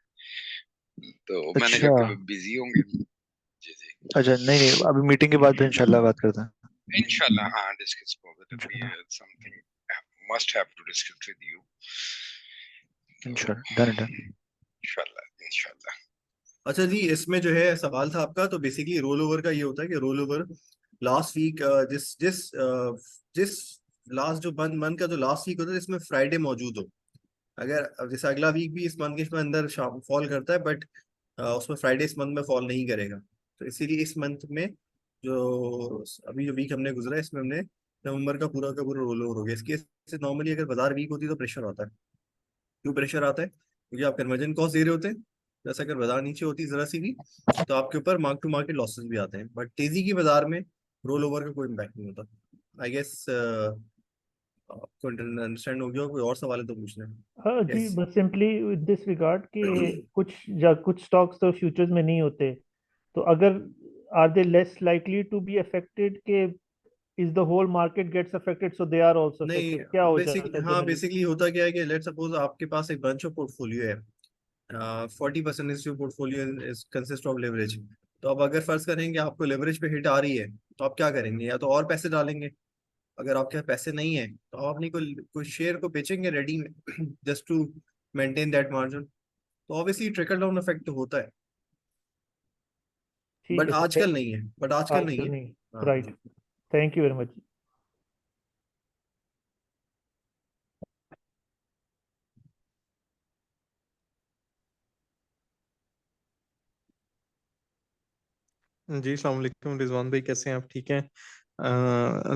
तो मैंने अच्छा कहा कभी बिजी होंगे। जी जी, अच्छा, नहीं नहीं, अभी मीटिंग के बाद इंशाल्लाह बात करते हैं इंशाल्लाह, हाँ, डिस्कस पॉजिटिवली, इंशाल्लाह। Something must have to discuss with you, तो इंशाल्लाह, डन डन। इंशाल्लाह इंशाल्लाह। अच्छा जी, इसमें जो है सवाल था आपका, तो बेसिकली रोल ओवर का ये होता है कि रोल ओवर लास्ट वीक, जिस जिस जिस लास्ट जो मंथ का जो लास्ट वीक होता है जिसमें फ्राइडे मौजूद हो, अगर अब जैसे अगला वीक भी इस मंथ के अंदर फॉल करता है, बट उसमें फ्राइडे इस मंथ में फॉल नहीं करेगा, तो इसीलिए इस मंथ में जो अभी जो वीक हमने गुजरा है, इसमें हमने नवंबर का पूरा रोल ओवर हो गया। इसके नॉर्मली अगर बाजार वीक होती है तो प्रेशर आता है। क्यों प्रेशर आता है? क्योंकि आप कन्वर्जन कॉस्ट दे रहे होते हैं, जैसे अगर बाजार नीचे होती है जरा सी भी, तो आपके ऊपर मार्क टू मार्केट लॉसेस भी आते हैं, बट तेजी की बाजार में रोल ओवर का कोई इम्पैक्ट नहीं होता। आई गेस आपको अंडरस्टैंड हो गया। कोई और सवाल है तो पूछ लें। हाँ जी, यस। बस सिंपली विद दिस रिगार्ड कि कुछ स्टॉक्स तो फ्यूचर्स में नहीं होते, तो अगर are they less likely to be affected के is the whole market gets affected so they are also नहीं, अफेक्टेड, क्या हो जाता बेसिकली है हाँ, जनरली? बेसिकली होता क्या है कि लेट सपोज आपके पास एक बंच ऑफ पोर्टफोलियो है, 40% is your portfolio is consist of leverage. तो अब अगर फर्ज करेंगे आपको लेवरेज पे हिट आ रही है, तो आप क्या करेंगे? या तो और पैसे डालेंगे, अगर आपके पास पैसे नहीं है तो आप अपनी कोई शेयर को बेचेंगे रेडी में just to maintain that margin. तो ऑब्वियसली ट्रिकल डाउन इफेक्ट तो होता है, ठीक बट है सर, आजकल नहीं है, बट आजकल नहीं आजकल है। नहीं। हाँ। Right, thank you very much. जी, अस्सलाम वालेकुम रिजवान भाई, कैसे हैं आप? ठीक हैं?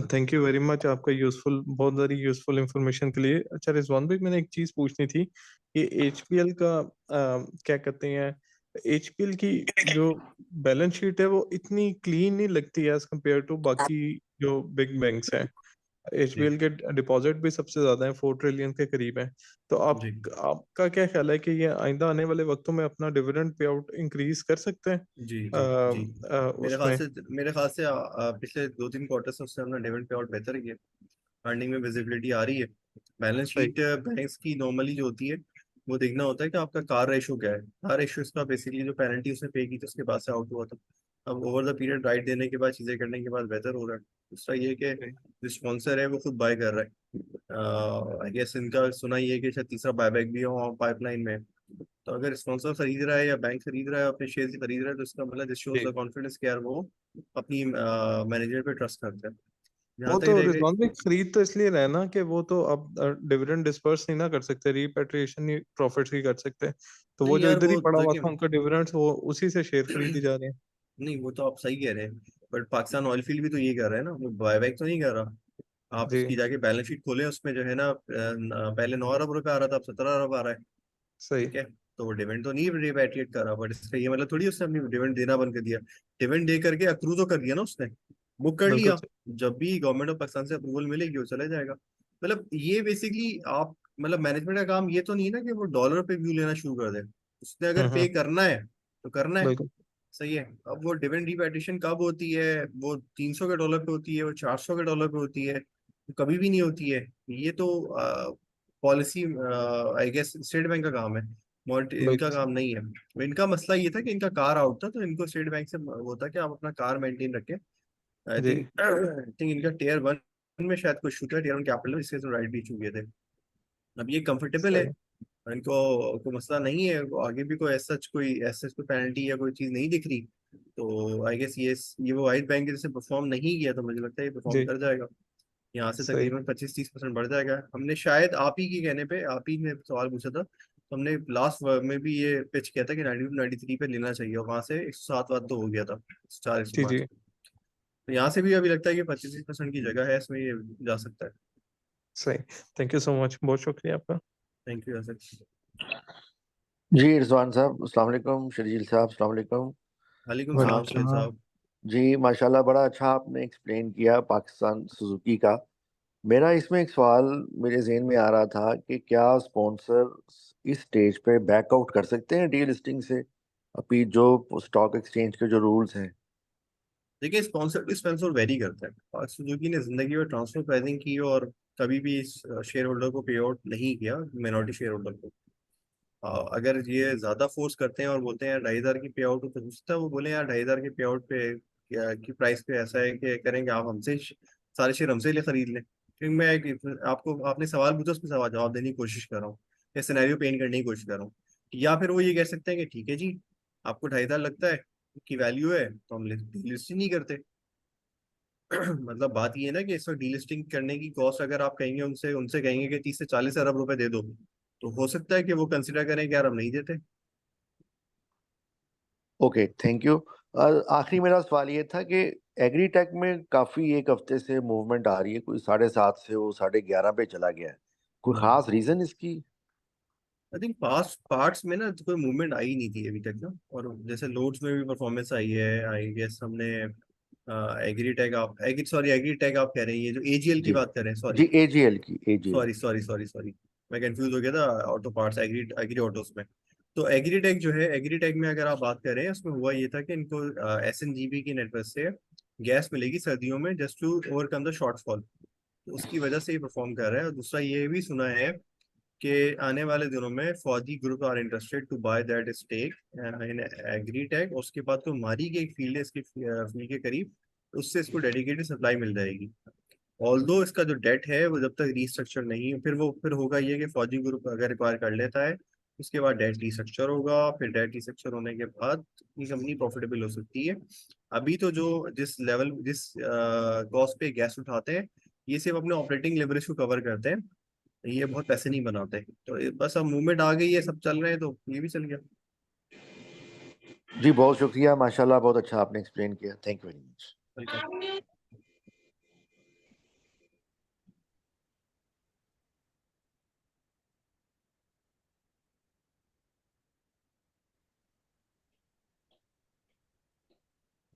थैंक यू वेरी मच आपका यूज़फुल, बहुत सारी यूज़फुल इंफॉर्मेशन के लिए। अच्छा रिजवान भाई, मैंने एक चीज़ पूछनी थी कि एचपीएल का क्या कहते हैं, एचपीएल की जो बैलेंस शीट है वो इतनी क्लीन नहीं लगती है एज कम्पेयर टू बाकी जो बिग बैंक्स हैं। जी एचबीएल के डिपॉजिट भी सबसे ज्यादा है, 4 ट्रिलियन के करीब है। तो जी आपका क्या ख्याल है कि ये आइंदा आने वाले वक्तों में अपना डिविडेंड पे आउट इंक्रीज कर सकते हैं जी जी जी। उसमें? मेरे ख्याल से पिछले 2-3 क्वार्टर से उससे अपना डिविडेंड पे आउट बेहतर ही है। अर्निंग में विजिबिलिटी आ रही है। बैलेंस सही। शीट बैंक्स की नॉर्मली जो होती है, वो देखना होता है कि आपका कार रेशो क्या है। कार रेशो इसका बेसिकली जो पेनल्टी उसने पे की थी उसके बाद से आउट हुआ था। अब ओवर द पीरियड राइट देने के बाद, चीजें करने के बाद बेहतर हो रहा है। दूसरा ये कि सही। जो स्पॉन्सर है वो खुद बाय कर रहा है। आई गेस इनका सुना ये है कि शायद तीसरा बायबैक भी हो पाइपलाइन में। तो अगर स्पॉन्सर खरीद रहा है या बैंक खरीद रहा है, अपने शेयर खरीद रहा है, तो इसका मतलब दिस शोज द ठीक। कॉन्फिडेंस कि यार वो अपनी मैनेजर पे ट्रस्ट करते हैं। जहाँ वो तक तो रहेगा। रिजवान भाई खरीद तो इसलिए रहे ना कि वो तो अब डिविडेंड डिस्पर्स नहीं ना कर सकते, रिपेट्रिएशन नहीं प्रॉफिट्स की कर सकते, तो वो नहीं जो यार, इधर ही वो पड़ा हुआ देखिए था उनका डिविडेंड्स, वो उसी से शेयर खरीदे जा रहे हैं। नहीं, वो तो आप सही कह रहे हैं, बट पाकिस्तान ऑयल फील्ड भी तो ये कर रहा है ना, वो बायबैक तो नहीं कर रहा। आप जी। उसकी जाके बैलेंस शीट खोले, उसमें जो है ना, पहले 9 अरब रुपए आ रहा था, अब 17 अरब आ रहा है। सही। ठीक है, तो वो डिविडेंड तो नहीं रिपैट्रिएट कर रहा, बट इसका ये मतलब थोड़ी उसने अपनी डिविडेंड देना बंद कर दिया। डिविडेंड दे करके अक्रू तो कर दिया ना उसने, बुक कर बिल्कुल लिया। सही। जब भी गवर्नमेंट ऑफ पाकिस्तान से अप्रूवल मिलेगी वो चला जाएगा। मतलब ये बेसिकली आप, मतलब मैनेजमेंट का काम ये तो नहीं है ना कि वो डॉलर पे व्यू लेना शुरू कर दे। उसने अगर पे हम्म। करना है तो करना है। बिल्कुल। सही है। अब वो डिविडेंड रिपैट्रिएशन कब होती है? वो 300 के डॉलर पे होती है, वो 400 के डॉलर पे होती है, कभी भी नहीं होती है। ये तो policy, I guess State Bank का काम है, इनका बिल्कुल सही। काम नहीं है। तो इनका मसला ये था कि इनका कार आउट था, तो इनको स्टेट बैंक से वो था कि आप अपना कार मेंटेन रखें। आई जी। थिंक आई थिंक इनका टियर 1 में शायद कोई इशू था, टियर 1 कैपिटल में, इसके राइट भी चुके थे। अब ये कंफर्टेबल है, सही। इनको कोई मसला नहीं है, वो आगे भी कोई कोई पेनल्टी या कोई चीज नहीं दिख रही। तो आई गेस ये वो वाइट बैंक जैसे परफॉर्म नहीं किया, तो मुझे लगता है ये परफॉर्म जी। कर जाएगा। यहाँ से सही। तकरीबन 25-30% बढ़ जाएगा। हमने शायद आप ही के कहने पे, आप ही ने सवाल पूछा था, तो हमने लास्ट में भी ये पिच किया था कि 92-93 पे लेना चाहिए, और वहां से 107 वाद तो हो गया था, 104 जी 105। जी। तो यहाँ से भी अभी लगता है कि 25% की जगह है इसमें, ये जा सकता है। सही। थैंक यू सो मच, बहुत शुक्रिया आपका। Thank you. जी रिजवान साहब अस्सलाम वालेकुम, शर्जील साहब अस्सलाम वालेकुम। वालेकुम वालेकुम सलाम सुहेल सलाम। साहब। जी माशाल्लाह बड़ा अच्छा आपने एक्सप्लेन किया पाकिस्तान सुजुकी का। मेरा इसमें एक सवाल मेरे जहन में आ रहा था कि क्या स्पॉन्सर इस स्टेज पे बैकआउट कर सकते हैं डीलिस्टिंग से, अभी जो स्टॉक एक्सचेंज के जो रूल्स हैं? देखिए, स्पॉन्सर टू स्पॉन्सर वेरी करता है। और सुजुकी ने जिंदगी में ट्रांसफर प्राइसिंग की और कभी भी इस शेयर होल्डर को पे आउट नहीं किया, मिनॉरिटी शेयर होल्डर को। अगर ये ज्यादा फोर्स करते हैं और बोलते हैं यार 2,500 की पे आउट, तो हो सकता है वो बोले यार 2,500 के पे आउट पे की प्राइस पे ऐसा है कि करेंगे आप हमसे सारे शेयर हमसे ले खरीद लें। क्योंकि मैं आपको आपने सवाल पूछा, उसमें सवाल जवाब देने की कोशिश कर रहा हूँ, या सिनेरियो पेंट करने की कोशिश कर रहा हूँ। या फिर वो ये कह सकते हैं कि ठीक है जी, आपको 2,500 लगता है की वैल्यू है तो हम लिस्ट ही नहीं करते। मतलब बात ये है ना कि इस वक्त डीलिस्टिंग करने की कॉस्ट अगर आप कहेंगे उनसे उनसे कहेंगे कि 30 से 40 अरब रुपए दे दो, तो हो सकता है कि वो कंसिडर करें कि यार हम नहीं देते। Okay, thank you. आखिरी मेरा सवाल ये था कि एग्रीटेक में काफी एक हफ्ते से मूवमेंट आ रही है, कोई 7:30 से वो 11:30 पे चला गया है, कोई खास रीजन इसकी? आई थिंक पास्ट पार्ट्स में ना तो कोई मूवमेंट आई नहीं थी अभी तक ना, और जैसे लोड्स में भी परफॉर्मेंस आई है, आई गेस हमने एग्रीटेक आप सॉरी एग्रीटेक आप कह रहे हैं, ये जो एजीएल की जी बात कर रहे हैं, सॉरी जी, एजीएल की, एजीएल। सॉरी मैं कंफ्यूज हो गया था auto parts Agri Agri Autos में। तो एग्रीटेक जो है, एग्रीटेक में अगर आप बात करें, उसमें हुआ ये था कि इनको एसएनजीबी की नेटवर्क से गैस मिलेगी सर्दियों में just to overcome the shortfall, तो उसकी वजह से ही परफॉर्म कर रहा है। और दूसरा ये भी सुना है कि आने वाले दिनों में Fauji group are interested to buy that stake in Agritech. उसके बाद तो मारी की एक फील्ड है इसकी फील्ड के करीब, उससे इसको डेडिकेटेड सप्लाई मिल जाएगी। ऑल्दो इसका जो डेट है वो जब तक रीस्ट्रक्चर नहीं, फिर होगा ये कि फौजी ग्रुप अगर रिक्वायर कर लेता है, उसके बाद डेट रीस्ट्रक्चर होगा, फिर डेट रीस्ट्रक्चर होने के बाद ये कंपनी प्रॉफिटेबल हो सकती है। अभी तो जो जिस कॉस्ट पे गैस उठाते हैं, ये सिर्फ अपने ऑपरेटिंग लेवरेज को कवर करते हैं, ये बहुत पैसे नहीं बनाते। तो बस अब मूवमेंट आ गई है, सब चल रहे हैं, तो ये भी चल गया। जी बहुत शुक्रिया, माशाल्लाह, बहुत अच्छा आपने एक्सप्लेन किया, thank you very much. Welcome.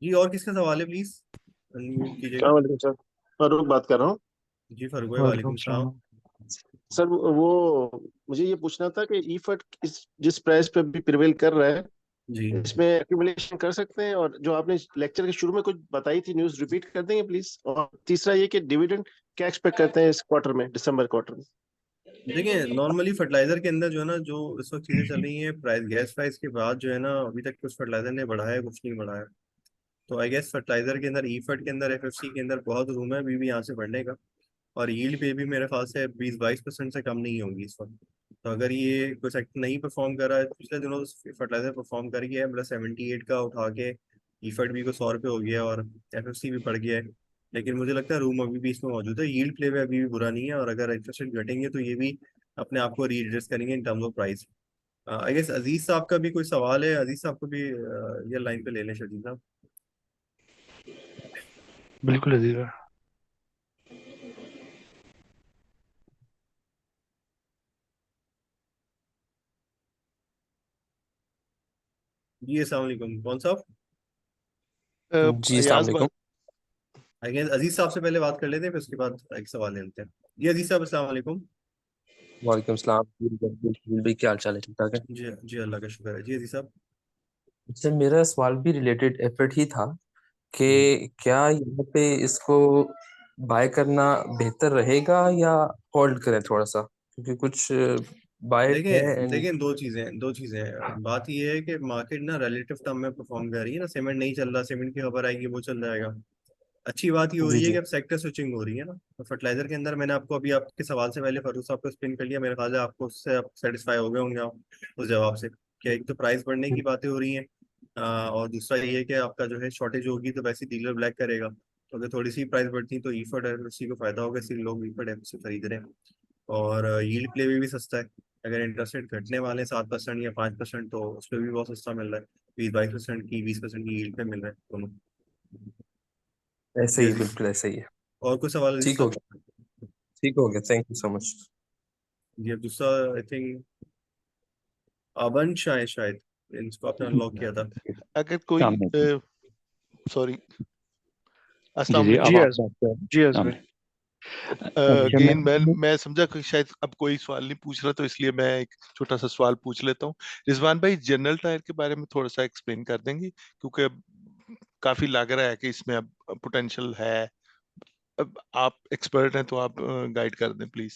जी और किसका सवाल है, प्लीज अनम्यूट कीजिएगा। वालेकुम सर, फारूक बात कर रहा हूँ। जी फारूक भाई, वालेकुम वालेकुम सलाम। सलाम। सर वो मुझे ये पूछना था कि ईफट इस जिस प्राइस पे भी प्रिवेल कर रहा है, जी इसमें एक्यूमुलेशन कर सकते हैं? और जो आपने लेक्चर के शुरू में कुछ बताई थी न्यूज़, रिपीट कर देंगे प्लीज? और तीसरा ये कि डिविडेंड क्या एक्सपेक्ट करते हैं इस क्वार्टर में, दिसंबर क्वार्टर में? देखिए, नॉर्मली फर्टिलाइजर के अंदर जो है ना, जो इस वक्त चीजें चल रही हैं प्राइस गैस प्राइस के बाद, जो है ना अभी तक कुछ फर्टिलाइजर ने बढ़ाया है, कुछ नहीं बढ़ाया। तो आई गेस फर्टिलाइजर के अंदर, ईफर्ट के अंदर, एफएफसी के अंदर बहुत रूम है अभी भी यहाँ से बढ़ने का। और यील्ड पे भी मेरे ख्याल से 20-22% से कम नहीं होगी इस वक्त। तो अगर ये कोई सेक्टर नहीं परफॉर्म कर रहा है, पिछले दिनों तो फर्टिलाइजर परफॉर्म कर गया है, मतलब 78 का उठा के ईफर्ट भी को 100 रुपये हो गया और एफएफसी भी बढ़ गया है। लेकिन मुझे लगता है रूम अभी भी इसमें मौजूद है, यील्ड प्ले में अभी भी बुरा नहीं है, और अगर इंटरेस्ट रेट घटेंगे तो ये भी अपने आप को रीएडजस्ट करेंगे in terms of price. I guess Aziz साहब का भी कोई सवाल है, अजीज साहब को भी ये लाइन पे ले लें शदीद साहब। बिल्कुल अजीज भाई। जी अस्सलाम वालेकुम, कौन साहब? जी अस्सलाम अयाज वालेकुम। आई गेस अजीज साहब से पहले बात कर लेते हैं, फिर उसके बाद एक सवाल ले लेते हैं। जी अजीज साहब अस्सलाम वालेकुम। वालेकुम सलाम। भी क्या हाल चाल है, ठीक ठाक है? जी जी, अल्लाह का शुक्र है। जी अजीज साहब। अच्छा, मेरा सवाल भी रिलेटेड एफर्ट ही था कि क्या यहाँ पे इसको बाय करना बेहतर रहेगा या होल्ड करें थोड़ा सा, क्योंकि कुछ बाय है देखें एंड। देखें, दो चीजें हैं। बात ये है कि मार्केट ना रिलेटिव टर्म में परफॉर्म कर रही है ना, सीमेंट नहीं चल रहा, सीमेंट की खबर आएगी वो चल जाएगा। अच्छी बात ये हो जी रही है कि जी अब सेक्टर स्विचिंग हो रही है ना। तो फर्टिलाइजर के अंदर मैंने आपको अभी आपके सवाल से पहले फरूख साहब को एक्सप्लेन कर लिया, मेरे ख्याल है आपको उससे आप सेटिस्फाई हो गए होंगे आप उस जवाब से, कि एक तो प्राइस बढ़ने की बातें हो रही हैं, और दूसरा ये है कि आपका जो है शॉर्टेज होगी तो वैसे डीलर ब्लैक करेगा, तो अगर थोड़ी सी प्राइस बढ़ती तो ईफर्ट है उसी को फायदा होगा, इसलिए लोग ईफर्ट है उससे खरीद रहे हैं। और यील्ड प्ले में भी सस्ता है, अगर इंटरेस्ट रेट घटने वाले हैं 7% या 5%, तो उस पर भी बहुत सस्ता मिल रहा है, 20-22% की 20% की यील्ड पे मिल रहा है दोनों। ऐसे जी ही, अजीज, बिल्कुल ऐसे ही है। और कोई सवाल अजीज ठीक हो साहब? गया, ठीक हो गया, थैंक यू सो मच। जी अब दूसरा, आई थिंक अबन शायद इनको आपने अनलॉक किया था। अगर कोई सॉरी, जी अस्सलाम जी, वालेकुम। जी अज जी अज भाई। अच्छा अगेन मैं समझा कि शायद अब कोई सवाल नहीं पूछ रहा, तो इसलिए मैं एक छोटा सा सवाल पूछ लेता हूँ। रिजवान भाई, जनरल टायर के बारे में थोड़ा सा एक्सप्लेन कर देंगे, क्योंकि अब काफी लग रहा है कि इसमें अब पोटेंशियल है। अब आप एक्सपर्ट हैं तो आप गाइड कर दें प्लीज।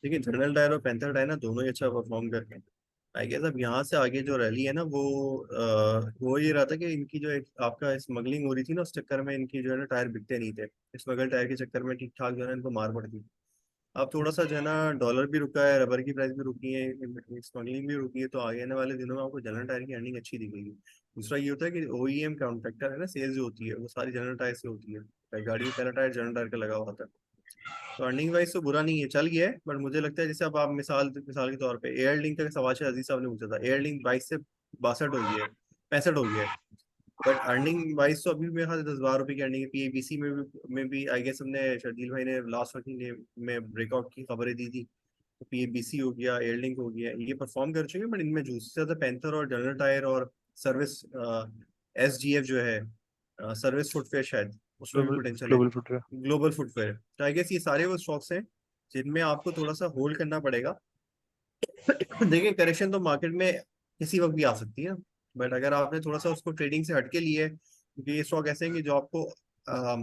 देखिए जनरल टायर और पैंथर टायर ना दोनों ही अच्छा परफॉर्म कर रहे हैं। आई गेस अब यहाँ से आगे जो रैली है ना वो हो ये रहा था कि इनकी जो एक आपका स्मगलिंग हो रही थी ना, उस चक्कर में इनकी जो है ना टायर बिकते नहीं थे। स्मगल टायर के चक्कर में ठीक ठाक जो है ना इनको मार पड़ती। अब थोड़ा सा जो है ना डॉलर भी रुका है, रबर की प्राइस भी रुकी है, स्मगलिंग भी रुकी है, तो आगे आने वाले दिनों में आपको जनरल टायर की अर्निंग अच्छी दिखेगी। दूसरा ये होता है कि ओईएम कॉन्ट्रैक्टर है ना, सेल्स जो होती है वो सारी जनरल टायर से होती है। गाड़ी में पहला टायर जनरल टायर का लगा हुआ था। तो अर्निंग वाइज तो बुरा नहीं है, चल गया है। बट मुझे लगता है जैसे अब आप मिसाल मिसाल के तौर पे एयर लिंक का सवाल शायद अजीज साहब ने पूछा था, एयर लिंक 22 से 62 हो गया है, 65 हो गया है। बट अर्निंग वाइज तो अभी मेरे ख्याल 10-12 रुपए की अर्निंग है। पीएबीसी में भी आई गेस हमने शर्जील भाई ने लास्ट वर्किंग में ब्रेकआउट की खबरें दी थी। तो पीएबीसी हो गया, एयर लिंक हो गया, ये परफॉर्म कर चुके हैं। बट इनमें जो सबसे ज्यादा पैंथर और जनरल टायर और सर्विस एसजीएफ जो है, सर्विस फुटवेयर शायद उसमें भी ग्लोबल पोटेंशियल है। Global footwear. ग्लोबल फुटवेयर, तो आई गेस ये सारे वो स्टॉक्स हैं जिनमें आपको थोड़ा सा होल्ड करना पड़ेगा। देखिए करेक्शन तो मार्केट में किसी वक्त भी आ सकती है। बट अगर आपने थोड़ा सा उसको ट्रेडिंग से हटके लिए है, क्योंकि ये स्टॉक ऐसे हैं कि जो आपको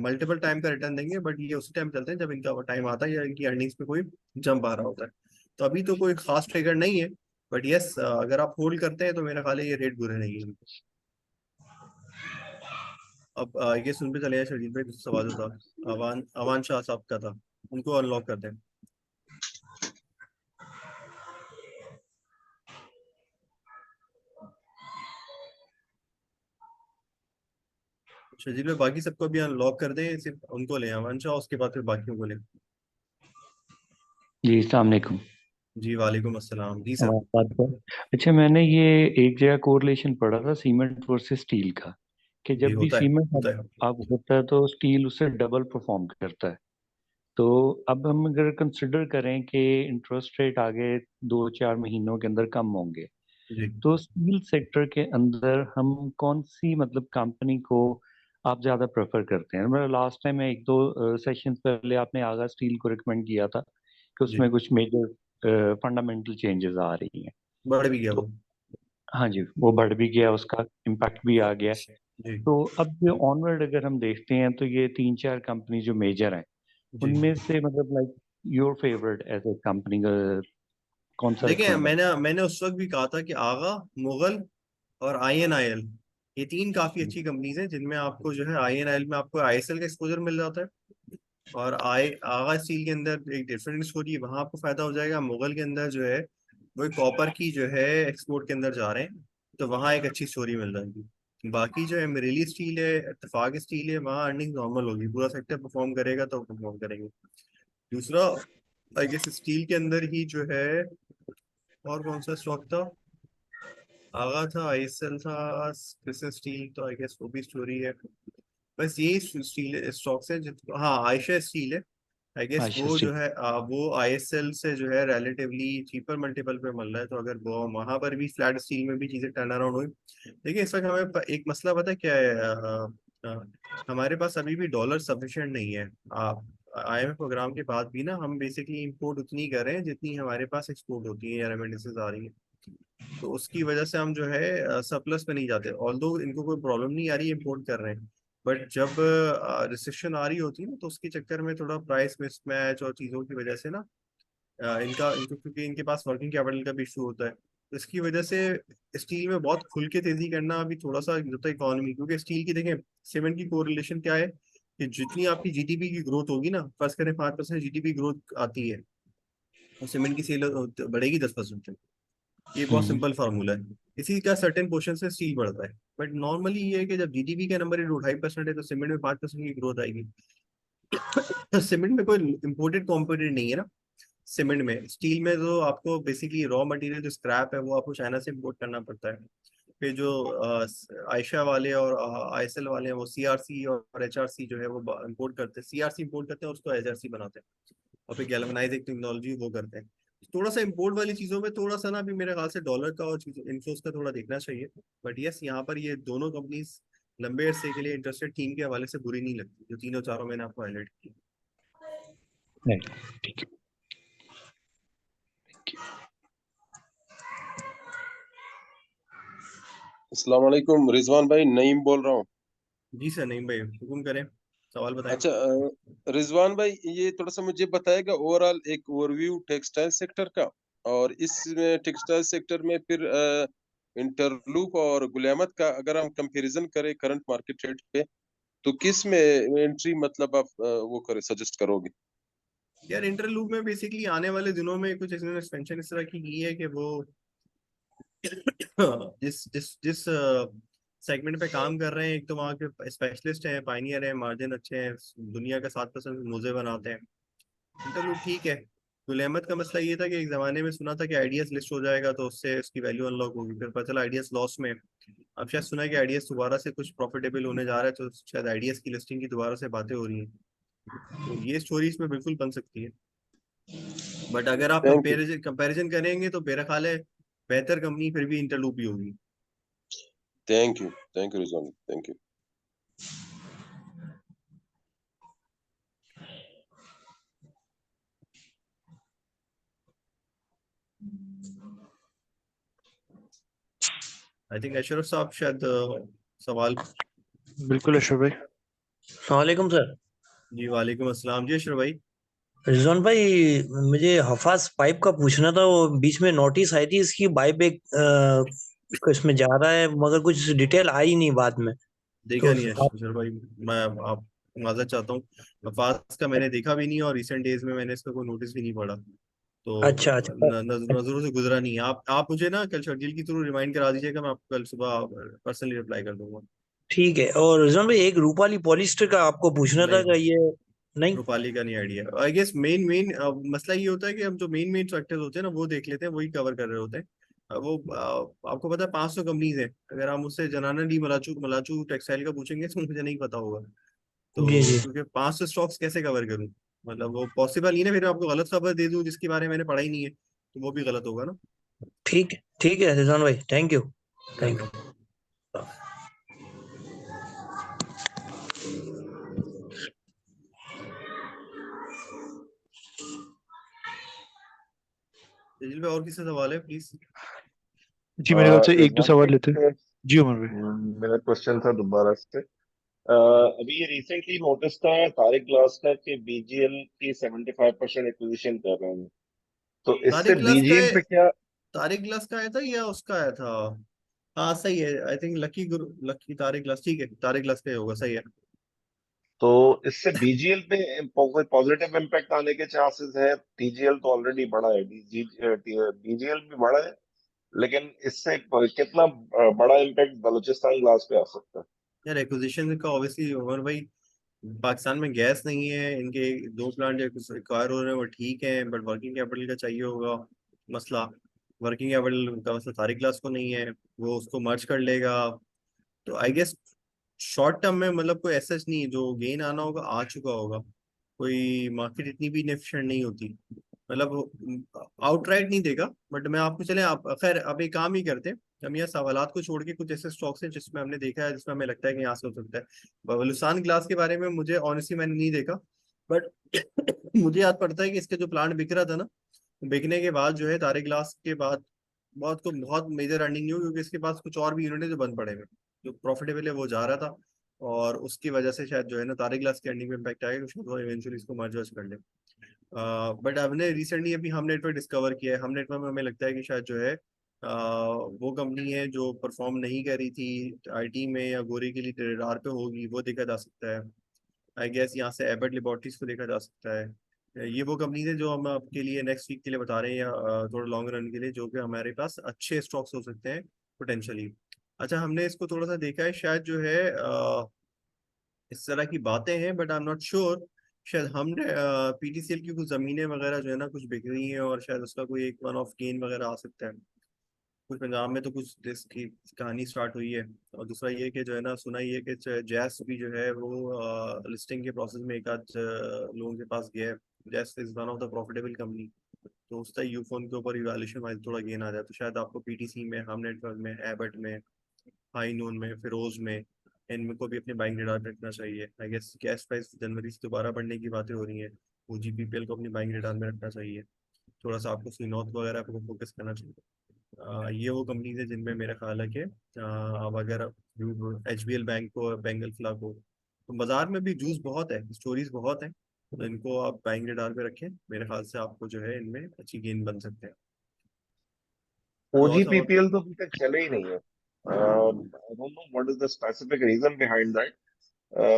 मल्टीपल टाइम का रिटर्न देंगे, बट ये उसी टाइम चलते हैं जब इनका टाइम आता है या इनकी अर्निंग्स पे कोई जंप आ रहा होता है। तो अभी तो कोई खास ट्रिगर नहीं है। बट यस, अगर आप होल्ड करते हैं तो मेरा ख्याल है ये रेट बुरे नहीं है। अब ये सुन पे चले जाए शरीर भाई, दूसरा सवाल जो था अवान अवान शाह साहब का था, उनको अनलॉक करते हैं। शजील में बाकी सबको भी अनलॉक कर दें, सिर्फ उनको लें अमान शाह, उसके बाद फिर बाकियों को लें। जी अस्सलाम वालेकुम। जी वालेकुम अस्सलाम जी सर। हमारी बात पर अच्छा, मैंने ये एक जगह कोरिलेशन पढ़ा था सीमेंट वर्सेस स्टील का, कि जी जब भी होता है सीमेंट होता अब होता है तो स्टील उससे डबल परफॉर्म करता है। तो अब हम अगर कंसिडर करें कि इंटरेस्ट रेट आगे 2-4 महीनों के अंदर कम होंगे, है जी। तो स्टील सेक्टर के अंदर हम कौन सी मतलब कंपनी को आप ज़्यादा प्रेफर करते हैं? मतलब लास्ट टाइम 1-2 सेशन पहले आपने आगा स्टील को रिकमेंड किया था कि जी उसमें कुछ मेजर फंडामेंटल चेंजेस आ रही हैं। बढ़ भी गया तो वो। हाँ जी, वो बढ़ भी गया, उसका इम्पैक्ट भी आ गया। जी तो अब जो ऑनवर्ड अगर हम देखते हैं तो ये 3-4 कंपनी जो मेजर हैं, जी। उनमें से मतलब like your favourite as a company कौन सा देखिए रिकमेंड है? मैंने मैंने उस वक्त भी कहा था कि आगा, मुगल और आईएनआईएल, ये तीन काफी अच्छी कंपनीज हैं जिनमें आपको जो है आईएनआईएल में आपको आईएसएल का एक्सपोजर मिल जाता है। और आई आगा स्टील के अंदर एक डिफरेंट स्टोरी है, वहां आपको फायदा हो जाएगा। मुगल के अंदर जो है वो कॉपर की जो है एक्सपोर्ट के अंदर जा रहे हैं, तो वहाँ एक अच्छी स्टोरी मिल जाएगी। बाकी जो है मिरेली स्टील है, इत्तेफाक स्टील है, वहाँ अर्निंग नॉर्मल होगी, पूरा सेक्टर परफॉर्म करेगा तो परफॉर्म करेंगे। दूसरा आई गेस स्टील के अंदर ही जो है और कौन सा स्टॉक था, आगा था, आईएसएल था, क्रिसन स्टील, तो आई गेस वो भी स्टोरी है। बस यही स्टील स्टॉक्स है हाँ आयशा स्टील है। आई गेस अच्छा वो स्टील। जो है वो आईएसएल से जो है रिलेटिवली चीपर मल्टीपल पे मिल रहा है, तो अगर वो वहां पर भी फ्लैट स्टील में भी चीजें टर्न अराउंड हुई। देखिए इस वक्त हमें एक मसला पता है क्या है, हमारे पास अभी भी डॉलर सफिशिएंट नहीं है। आप आईएमएफ प्रोग्राम के बाद भी ना हम बेसिकली इंपोर्ट उतनी कर रहे हैं जितनी हमारे पास एक्सपोर्ट होती है या रेमिटेंसेस आ रही है। तो उसकी वजह से हम जो है सरप्लस पे नहीं जाते, ऑल्दो इनको कोई प्रॉब्लम नहीं आ रही है, इम्पोर्ट कर रहे हैं। बट जब रिसेशन आ रही होती है ना, तो उसके चक्कर में थोड़ा प्राइस मिसमैच और चीज़ों की वजह से ना इनको क्योंकि इनके पास वर्किंग कैपिटल का भी इशू होता है, तो इसकी वजह से स्टील में बहुत खुल के तेजी करना अभी थोड़ा सा होता है इकोनॉमी। क्योंकि स्टील की देखें सीमेंट की कोरिलेशन क्या है कि जितनी आपकी जीडीपी की ग्रोथ होगी ना, फर्स्ट करें 5% जीडीपी ग्रोथ आती है, और सीमेंट की सेल बढ़ेगी 10%। ये बहुत हम्म। सिंपल फार्मूला है। इसी का सर्टेन पोर्शन से स्टील बढ़ता है। बट नॉर्मली ये है कि जब जीडीपी का नंबर 2.5% है तो सीमेंट में 5% की ग्रोथ आएगी। तो सीमेंट में कोई इम्पोर्टेड कॉम्पोनेंट नहीं है ना। सीमेंट में स्टील में तो आपको बेसिकली रॉ मटेरियल जो स्क्रैप है वो आपको चाइना से इम्पोर्ट करना पड़ता है। फिर जो आयशा वाले और आईएसएल वाले हैं वो सीआरसी और एचआरसी जो है वो इम्पोर्ट करते हैं, सीआरसी इम्पोर्ट करते हैं उसको एचआरसी बनाते हैं, और फिर गैल्वेनाइजिंग टेक्नोलॉजी वो करते हैं। थोड़ा सा इंपोर्ट वाली चीजों में थोड़ा सा ना अभी मेरे ख्याल से डॉलर का और इन्फ्लोस का थोड़ा देखना चाहिए। बट यस यहाँ पर ये दोनों कंपनीज लंबे अरसे के लिए इंटरेस्टेड टीम के हवाले से बुरी नहीं लगती, जो तीनों चारों मैंने आपको हाईलाइट की। राइट, ठीक है। अस्सलाम वालेकुम रिजवान भाई, नईम बोल रहा हूँ। जी सर, नहीं भाई हुक्म करें। सवाल बताएं। अच्छा रिजवान भाई, ये थोड़ा सा मुझे बताएगा ओवरऑल एक ओवरव्यू टेक्सटाइल सेक्टर का, और इसमें टेक्सटाइल सेक्टर में फिर इंटरलूप और गुलियामत का अगर हम कंपैरिजन करें करंट मार्केट रेट पे, तो किस में एंट्री मतलब आप वो करे सजेस्ट करोगे? यार इंटरलूप में बेसिकली आने वाले दिनों में कुछ इन्होंने एक्सपेंशन इस तरह की है कि वो जिस जिस जिस सेगमेंट पे काम कर रहे हैं, एक तो वहाँ के स्पेशलिस्ट हैं, पाइनियर हैं, मार्जिन अच्छे हैं, दुनिया का 7% मोजे बनाते हैं। इंटरलूप ठीक है। गुल अहमद का मसला ये था कि एक जमाने में सुना था कि आइडियाज लिस्ट हो जाएगा तो उससे उसकी वैल्यू अनलॉक होगी, फिर पता चला आइडियाज लॉस में। अब शायद सुना है कि आइडियाज दोबारा से कुछ प्रॉफिटेबल होने जा रहा है, तो शायद आइडियाज की लिस्टिंग की दोबारा से बातें हो रही हैं। तो ये स्टोरी इसमें बिल्कुल बन सकती है। बट अगर आप थैंक यू। कंपैरिजन करेंगे तो मेरा ख्याल है बेहतर कंपनी फिर भी इंटरलूप ही होगी। Thank you Rizwan, thank you. I think Ashraf साहब शायद सवाल। बिल्कुल अशरफ भाई। सलामकुम सर। जी वालेकुम अस्सलाम जी अशरफ भाई। रिजवान भाई, मुझे हफाज पाइप का पूछना था, वो बीच में नोटिस आई थी इसकी बाईबैक इसमें जा रहा है, मगर कुछ डिटेल आई नहीं बाद में। देखा तो नहीं है आप अशरफ भाई। मैं आप माजरत चाहता हूँ, फास्ट का मैंने देखा भी नहीं और रिसेंट डेज में मैंने इसका कोई नोटिस भी नहीं पढ़ा, तो अच्छा अच्छा नजरों से गुजरा नहीं है। आप मुझे ना कल शेड्यूल की थ्रू रिमाइंड करा दीजिएगा, मैं आपको कल सुबह पर्सनली रिप्लाई कर दूंगा। ठीक है। और रिजवान भाई, एक रूपाली पॉलिस्टर का आपको पूछना था, नहीं, कि ये नहीं। रूपाली का नहीं idea. I guess main main मसला ये होता है कि हम जो मेन मेन फैक्टर्स होते हैं ना वो देख लेते हैं, वही कवर कर रहे होते हैं। आपको पता है 500 कंपनीज हैं, अगर हम उससे जनाना डी मलाचू मलाचू टेक्सटाइल का पूछेंगे तो मुझे नहीं पता होगा। जी तो जी क्योंकि 500 स्टॉक्स कैसे कवर करूं, मतलब वो पॉसिबल नहीं ना, फिर आपको गलत खबर दे दूं जिसके बारे में मैंने पढ़ा ही नहीं है, तो वो भी गलत होगा ना। ठीक है रिजवान भाई, thank you. Thank welcome. You. दिल पे और किसी सवाल है प्लीज। जी मेरे ख्याल से एक दो रिजवान सवाल लेते हैं। भाई, जी उमर भाई। मेरा क्वेश्चन था दोबारा से। अभी ये रिसेंटली नोटिस था तारिक ग्लास का कि बीजीएल की 75% एक्विजिशन कर रहे हैं, तो इससे तारिक ग्लास का बीजीएल है, पे क्या? तारिक ग्लास का आया था या उसका आया था? हाँ सही है, I think lucky Guru, lucky Tariq glass, ठीक है तारिक ग्लास का ही होगा, सही है। तो इससे बीजीएल पे कोई पॉजिटिव इम्पैक्ट आने के चांसेस है? टीजीएल तो ऑलरेडी बढ़ा है, बीजीएल भी बढ़ा है, लेकिन इससे कितना बड़ा इम्पैक्ट बलूचिस्तान ग्लास पे आ सकता है? यार एक्विजिशन का ऑब्वियसली उमर भाई, पाकिस्तान में गैस नहीं है, इनके दो प्लांट जो एक्वायर हो रहे हैं वो ठीक है, बट वर्किंग कैपिटल का चाहिए होगा मसला। वर्किंग कैपिटल का मसला तारिक ग्लास को नहीं है, वो उसको मर्ज कर लेगा। तो आई गेस शॉर्ट टर्म में मतलब कोई ऐसा नहीं है, जो गेन आना होगा आ चुका होगा। कोई मार्केट इतनी भी इनएफिशिएंट नहीं होती, मतलब आउटराइट नहीं देगा। बट मैं आपको चले आप खैर अब एक काम ही करते हैं, हम यहाँ सवालात को छोड़ के कुछ ऐसे स्टॉक्स हैं जिसमें हमने देखा है, जिसमें हमें लगता है कि यहाँ से हो सकता है। बलूचिस्तान ग्लास के बारे में मुझे ऑनेस्टली मैंने नहीं देखा, बट मुझे याद पड़ता है कि इसके जो प्लांट बिक रहा था ना, बिकने के बाद जो है तारिक ग्लास के बाद बहुत मेजर अर्निंग नहीं हुई, क्योंकि इसके पास कुछ और भी यूनिट है जो बंद पड़े हुए, जो प्रॉफिटेबल है वो जा रहा था, और उसकी वजह से शायद जो है ना तारिक ग्लास की अर्निंग में इम्पैक्ट आएगा, शायद वो इवेंचुअली इसको मर्ज वर्ज कर ले। बट हमने रिसेंटली अभी हम नेटवर्क डिस्कवर किया है, हम नेटवर्क में हमें लगता है कि शायद जो है वो कंपनी है जो परफॉर्म नहीं कर रही थी आईटी में या गोरी के लिए रडार पे होगी, वो देखा जा सकता है। आई गेस यहाँ से एबट लेबोरेटरीज को देखा जा सकता है। ये वो कंपनीज है जो हम आपके लिए नेक्स्ट वीक के लिए बता रहे हैं, या थोड़ा लॉन्ग रन के लिए, जो कि हमारे पास अच्छे स्टॉक्स हो सकते हैं पोटेंशियली। अच्छा हमने इसको थोड़ा सा देखा है, शायद जो है इस तरह की बातें हैं, but I am not sure. शायद हमने पीटीसीएल की कुछ जमीनें वगैरह जो है ना कुछ बिक रही हैं, और शायद उसका कोई एक वन ऑफ गेन वगैरह आ सकता है। कुछ पंजाब में तो कुछ इसकी कहानी स्टार्ट हुई है। और दूसरा ये कि जो है ना सुना ये कि जैस भी जो है वो लिस्टिंग के प्रोसेस में एक आध लोगों के पास गया है। जैस is one of the profitable company, तो उसका यूफोन के ऊपर इवैल्यूएशन वाइज थोड़ा गेन आ जाए, तो शायद आपको पीटीसी में, हम नेटवर्क में, एबट में, हाई नून में, फिरोज में, इनमें को भी अपने बाइंग रेडार पे रखना चाहिए। आई गेस गैस प्राइस जनवरी से दोबारा बढ़ने की बातें हो रही हैं, ओजीपीपीएल को अपनी बाइंग रेडार में रखना चाहिए। थोड़ा सा आपको सीनॉथ वगैरह पे फोकस करना चाहिए। ये वो कंपनीज है जिनमें मेरा ख्याल है कि अब अगर एचबीएल बैंक को, बेंगल फ्ला को, तो बाजार में भी जूस बहुत है, स्टोरीज बहुत है, तो इनको आप बाइंग रडार पे रखें, मेरे ख्याल से आपको जो है इनमें अच्छी गेन बन सकते हैं। कोई और सवाल? OGPPL तो अभी तक चले ही नहीं है। I don't know what is the specific reason behind that.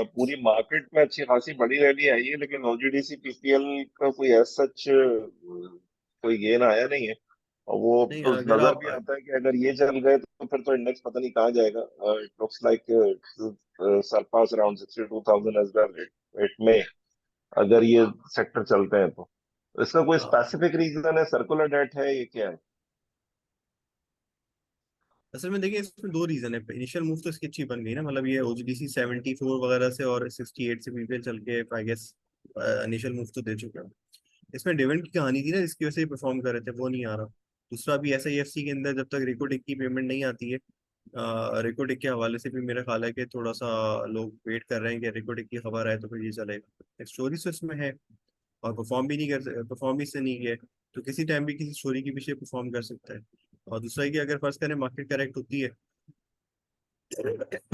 पूरी मार्केट में अच्छी खासी बड़ी रैली आई है, लेकिन OGDC PPL का कोई एज सच कोई गेन आया नहीं है। और वो नहीं, तो अगर नजर आप भी आता है कि अगर ये चल गए तो फिर तो इंडेक्स पता नहीं कहाँ जाएगा। It looks like surpass around 62,000 as well. इट में अगर ये सेक्टर चलते हैं तो इसका कोई स्पेसिफिक रीजन है, सर्कुलर डेट है, ये क्या है? असल में देखिए, इसमें दो रीजन है। इनिशियल मूव तो इसकी अच्छी बन गई ना, मतलब ये OGDC 74 वगैरह से और 68 से पीपीएल चल के आई गेस इनिशियल मूव तो दे चुके हैं। इसमें डिविडेंड की कहानी थी ना, जिसकी वजह से परफॉर्म कर रहे थे, वो नहीं आ रहा। दूसरा भी SIFC के अंदर जब तक रेको टिक की पेमेंट नहीं आती है, रेको टिक के हवाले से भी मेरा ख्याल है कि थोड़ा सा लोग वेट कर रहे हैं कि रेको टिक की खबर आए तो फिर ये चलेगा। स्टोरी तो इसमें है, और परफॉर्म भी इससे नहीं किया, तो किसी टाइम भी किसी स्टोरी के पीछे परफॉर्म कर सकता है। और दूसरा है कि अगर फर्स्ट करें मार्केट करेक्ट होती है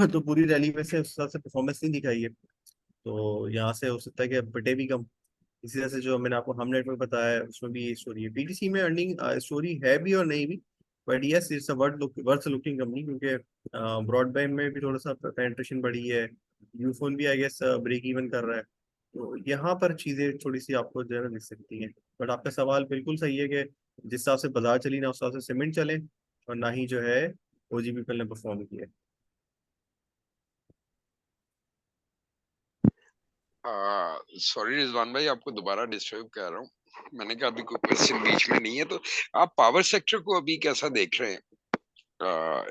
तो पूरी रैली में से उस हिसाब से परफॉर्मेंस नहीं दिखाई है, तो यहाँ से हो सकता है कि बटे भी कम। इसी तरह से जो मैंने आपको हम नेटवर्क बताया है, उसमें भी ये स्टोरी है। BTC में अर्निंग स्टोरी है भी और नहीं भी, but yes it's a worth looking company, क्योंकि ब्रॉडबैंड में भी थोड़ा सा पेनिट्रेशन बढ़ी है, यूफोन भी आई गेस ब्रेक इवन कर रहा है, तो यहाँ पर चीजें थोड़ी सी आपको जो है ना दिख सकती हैं। बट आपका सवाल बिल्कुल सही है कि जिस हिसाब से बाजार चली ना, उस हिसाब से सीमेंट चले, और ना ही जो है OGPPL ने परफॉर्म किया। सॉरी रिजवान भाई, आपको दोबारा डिस्टर्ब कर रहा हूँ। मैंने कहा अभी कोई क्वेश्चन बीच में नहीं है, तो आप पावर सेक्टर को अभी कैसा देख रहे हैं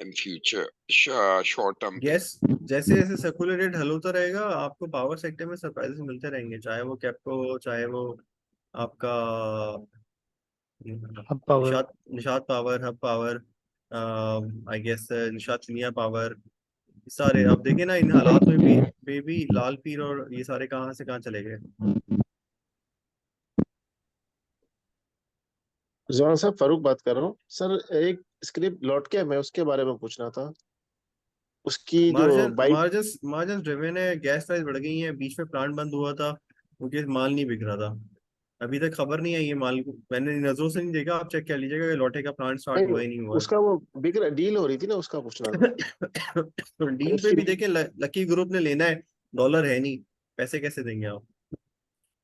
इन फ्यूचर शॉर्ट टर्म पे? यस, जैसे जैसे सर्कुलर रेट हल होता रहेगा, आपको पावर सेक्टर में सरप्राइजेस मिलते रहेंगे, चाहे वो कैप्को हो, चाहे वो आपका अब power Nishat Nishat power, Hub power, I guess Nishat Chunian power, सारे आप देखें ना, इन हालात में भी बेबी लाल पीर और ये सारे कहाँ से कहाँ चले गए। जवान साहब, फारूक बात कर रहा हूँ सर। एक स्क्रिप्ट लौट के मैं उसके बारे में पूछना था, उसकी जो margin bike. Margin margin driven है, गैस प्राइस बढ़ गई है, बीच में प्लांट बंद हुआ था क्योंकि माल नहीं बिक रहा था। अभी तक खबर नहीं आई है माल को, मैंने नजरों से नहीं देखा, आप चेक कर लीजिएगा कि लौटे का प्लांट स्टार्ट नहीं, हुआ ही नहीं हुआ उसका वो बिक रहा डील हो रही थी ना, उसका पूछना था। है। तो डील पे उसकी भी देखें, लकी ग्रुप ने लेना है, डॉलर है नहीं, पैसे कैसे देंगे आप?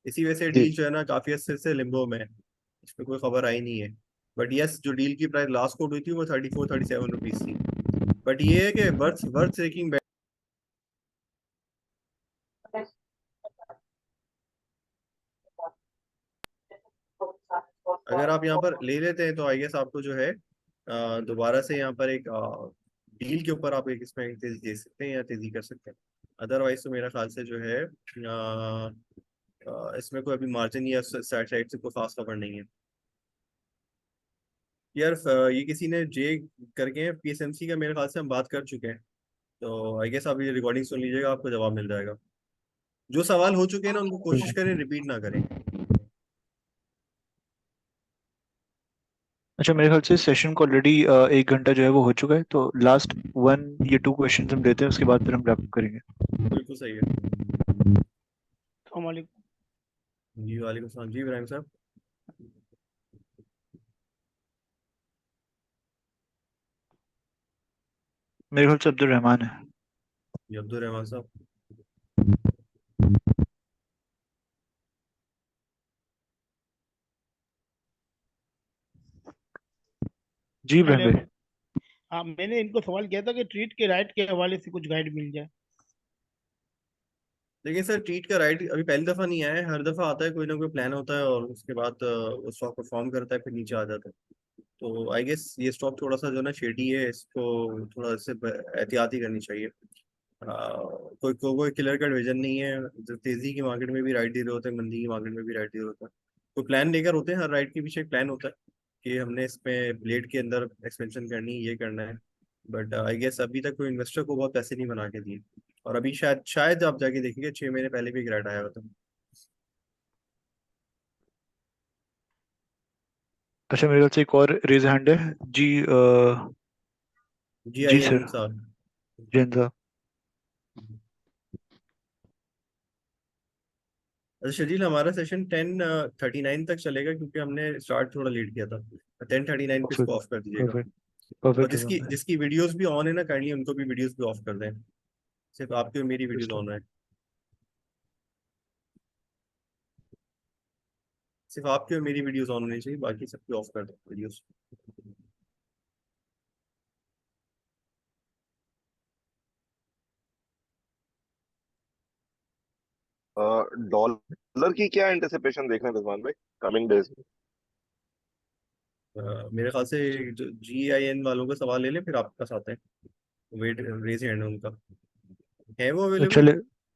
इसी वजह से जी। डील जो है ना काफी अच्छे से लिम्बो में है, इस पे कोई खबर आई नहीं है। बट यस, जो डील की प्राइस लास्ट कोट हुई थी वो 34-37 रुपीज थी। बट ये है कि वर्थ वर्थ टेकिंग। अगर आप यहाँ पर ले लेते हैं तो आई गेस आपको जो है दोबारा से यहाँ पर एक डील के ऊपर आप एक इसमें तेजी दे सकते हैं या तेजी कर सकते हैं। अदरवाइज तो मेरा ख्याल से जो है इसमें कोई अभी मार्जिन या साइड साइड से कोई खास खबर नहीं है। यार ये किसी ने जे करके है PSMC का, मेरे ख्याल से हम बात कर चुके हैं, तो आई गेस आप ये रिकॉर्डिंग सुन लीजिएगा, आपको जवाब मिल जाएगा। जो सवाल हो चुके हैं ना उनको कोशिश करें रिपीट ना करें। अच्छा, मेरे ख्याल से सेशन को ऑलरेडी 1 घंटा जो है वो हो चुका है, तो लास्ट 1 या 2 क्वेश्चन हम लेते हैं, उसके बाद फिर हम रैप करेंगे। बिल्कुल सही है। अस्सलाम वालेकुम। जी वालेकुम सलाम जी, इब्राहिम साहब। मेरे ख्याल से अब्दुल रहमान है। जी अब्दुल रहमान साहब। जी इब्राहिम हेलो। भाई। हाँ, मैंने इनको सवाल किया था कि ट्रीट के राइट के हवाले से कुछ गाइड मिल जाए। देखिए सर, ट्रीट का राइट अभी पहली दफा नहीं आया है, हर दफा आता है, कोई ना कोई प्लान होता है और उसके बाद वो स्टॉक परफॉर्म करता है, फिर नीचे आ जाता है। तो आई गेस ये स्टॉक थोड़ा सा जो ना शेडी है, इसको थोड़ा इससे एहतियाती करनी चाहिए। कोई क्लियर कट विजन नहीं है, जो तेजी की मार्केट में भी राइट दे रहे होते हैं, मंदी की मार्केट में भी राइट दे रहे होते हैं, तो प्लान लेकर होते हैं, हर राइट के पीछे एक प्लान होता है कि हमने इसमें ब्लेड के अंदर एक्सपेंशन करनी है, ये करना है। बट आई गेस अभी तक कोई इन्वेस्टर को बहुत पैसे नहीं बना के दिए, और अभी शायद शायद आप जाके देखेंगे 6 महीने पहले भी एक राइट आया होता। अच्छा, मेरे ख्याल से एक और रेज हैंड है जी। जी जी आई सर। एम साहब। जैन साहब। अच्छा शजील, हमारा सेशन 10:39 तक चलेगा क्योंकि हमने स्टार्ट थोड़ा लेट किया था। 10:39 पे इसको परफेक्ट ऑफ कर दीजिएगा। परफेक्ट और परफेक्ट जिसकी रिजवान भाई। जिसकी वीडियोस भी ऑन है ना, काइंडली उनको भी वीडियोस भी ऑफ कर दें। सिर्फ आपकी और मेरी वीडियोस सिस्टम ऑन है। सिर्फ आपकी और मेरी वीडियोस ऑन होनी चाहिए, बाकी सबकी ऑफ कर दें वीडियोस। डॉलर की क्या एंटिसिपेशन देख रहे हैं रिजवान भाई कमिंग डेज में? मेरे ख्याल से जो GIN वालों का सवाल ले लें, फिर आपके पास आते हैं। वेट रेज हैंड उनका, है वो अवेलेबल? चले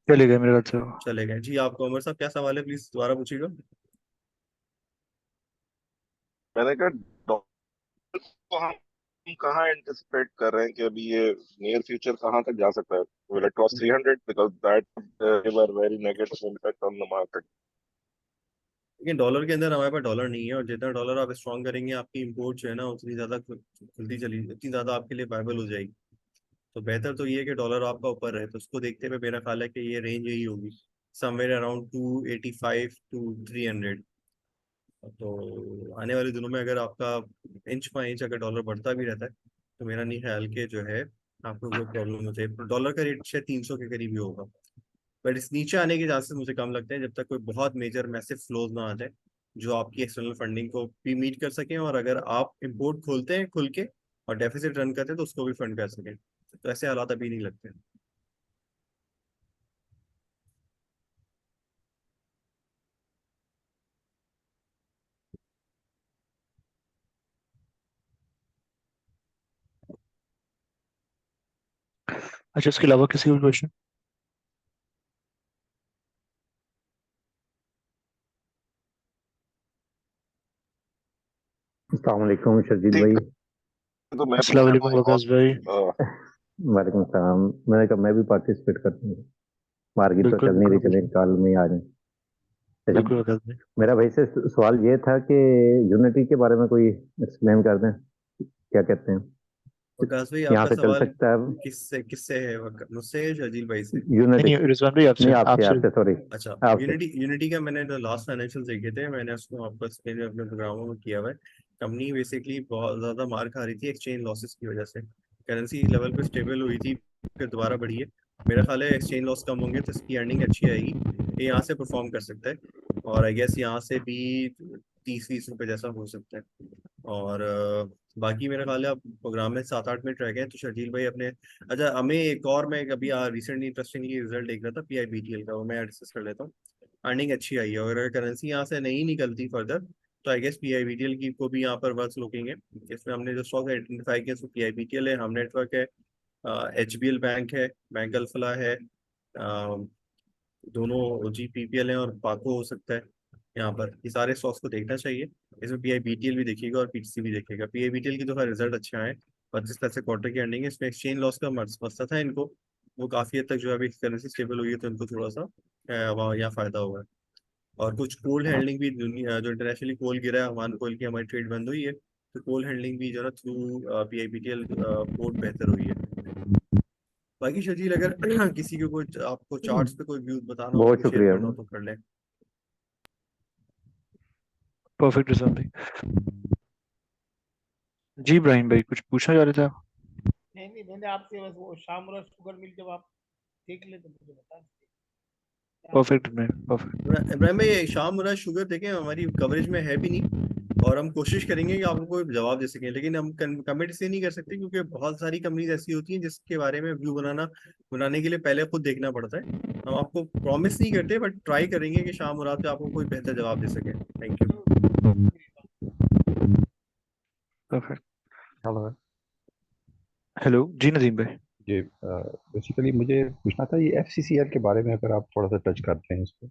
चले गए मेरे ख्याल से वो। चले गए जी। आपको उमर साहब क्या सवाल है, प्लीज दोबारा पूछिएगा। मैंने कहा डॉलर को हम कहाँ एंटिसिपेट कर रहे हैं कि अभी ये नियर फ्यूचर कहाँ तक जा सकता है? Will it cross 300 because that give a very negative impact on the market. लेकिन डॉलर के अंदर हमारे पास डॉलर नहीं है, और जितना डॉलर आप स्ट्रॉन्ग करेंगे आपकी इंपोर्ट जो है ना उतनी ज्यादा खुलती चली, उतनी ज्यादा आपके लिए वायबल हो जाएगी। तो बेहतर तो ये है कि डॉलर आपका ऊपर रहे। तो उसको देखते हुए मेरा ख्याल है कि ये रेंज यही होगी, समवेयर अराउंड 285 to 300। तो आने वाले दिनों में अगर आपका इंच बाय इंच अगर डॉलर बढ़ता भी रहता है, तो मेरा नहीं ख्याल के जो है आपको कोई प्रॉब्लम हो जाए। डॉलर का रेट शायद 300 के करीब ही होगा। बट इस नीचे आने के चांसेस मुझे कम लगते हैं, जब तक कोई बहुत मेजर मैसिव फ्लोज ना आ जाए जो आपकी एक्सटर्नल फंडिंग को भी मीट कर सकें, और अगर आप इंपोर्ट खोलते हैं खुल के और डेफिसिट रन करते हैं तो उसको भी फंड कर सकें। तो ऐसे हालात अभी नहीं लगते। अच्छा, इसके अलावा किसी और क्वेश्चन? अस्सलाम वालेकुम शर्जील ठीक भाई। तो मैं अस्सलाम पूछना वालेकुम कोई वकास भाई। वालेकुम सलाम। मैंने कहा मैं भी पार्टिसिपेट करता हूँ। मार्केट तो बिल्कुल चल नहीं बिल्कुल रही, चले बिल्कुल कल में आ जाए। अच्छा, बिल्कुल वकास भाई। मेरा भाई से सवाल ये था कि यूनिटी के बारे में कोई एक्सप्लेन कर दें, क्या कहते हैं, वकास भाई, यहाँ आपका से चल सवाल सकता है? किससे किससे है? मुझसे या शजील भाई से? नहीं यूनिटी नहीं रिजवान भाई, नहीं, आपसे आपसे आपसे। आपसे सॉरी, अच्छा, आपसे। यूनिटी का मैंने जो लास्ट फाइनेंशियल देखे थे, मैंने उसको आपस में अपने प्रोग्रामों में किया हुआ है। कंपनी बेसिकली बहुत ज्यादा मार खा रही थी एक्सचेंज लॉसेस की वजह से। करेंसी लेवल पे स्टेबल हुई थी, फिर दोबारा बढ़ी है। मेरा ख्याल है एक्सचेंज लॉस कम होंगे तो इसकी अर्निंग अच्छी आएगी, ये यहाँ से परफॉर्म कर सकता है। और आई गेस यहाँ से भी 30-20 रुपए जैसा हो सकता है। और बाकी मेरा ख्याल है आप प्रोग्राम में 7-8 मिनट रह गए हैं, तो शर्जील भाई अपने। अच्छा, हमें एक और, मैं अभी रिसेंटली इंटरेस्टिंगली रिजल्ट देख रहा था PIBTL का, वो मैं डिस्कस कर लेता हूँ। अर्निंग अच्छी आई है, और अगर करेंसी यहाँ से नहीं निकलती फर्दर, तो आई गेस PIBTL की को भी यहाँ पर वर्थ लुकिंग है। इसमें हमने जो स्टॉक आइडेंटिफाई किया उसमें PIBTL है, हम नेटवर्क है, HBL बैंक है, बैंक अल्फला है, दोनों GPPL हैं, और पाको हो सकता है। यहाँ पर ये सारे स्टॉक्स को देखना चाहिए। इसमें PIBTL भी देखिएगा और PTC भी देखिएगा। PIBTL की तो खैर रिजल्ट अच्छे आए, 25 क्वार्टर की अर्निंग है। इसमें एक्सचेंज लॉस का मसला था इनको, वो काफी हद तक जो है अभी करेंसी स्टेबल हुई है, तो इनको थोड़ा सा वहाँ यहाँ फायदा हुआ है। और कुछ कोल्ड हैंडलिंग भी दुनिया जो इंटरनेशनली कोल गिरा है, हमारे कोल की हमारी ट्रेड बंद हुई है, तो कोल हैंडलिंग भी जो है थ्रू PIBTL पोर्ट बेहतर हुई है। बाकी शजील, अगर किसी को कोई आपको चार्ट्स पे कोई व्यू बताना हो, बहुत कोई शेयर शुक्रिया। करना हो तो कर लें। परफेक्ट रिजवान भाई। जी इब्राहिम भाई, कुछ पूछना चाह रहे थे आप? नहीं नहीं, मैंने आपसे बस वो शामराज शुगर मिल जब आप देख ले तो मुझे बता दीजिए। Perfect Ibrahim, perfect. इब्राहिम भाई, ये शाम मुराद शुगर देखें, हमारी कवरेज में है भी नहीं, और हम कोशिश करेंगे कि आपको कोई जवाब दे सकें, लेकिन हम कमिट इसलिए नहीं कर सकते क्योंकि बहुत सारी कंपनीज ऐसी होती हैं जिसके बारे में व्यू बनाने के लिए पहले खुद देखना पड़ता है। हम आपको प्रॉमिस नहीं करते, बट ट्राई करेंगे कि शाम मुराद पे आपको कोई बेहतर जवाब दे सके। Thank you. Perfect. Hello. Hello जी नदीम भाई। जी, बेसिकली मुझे पूछना था ये FCCL के बारे में, अगर आप थोड़ा सा टच करते हैं इसको।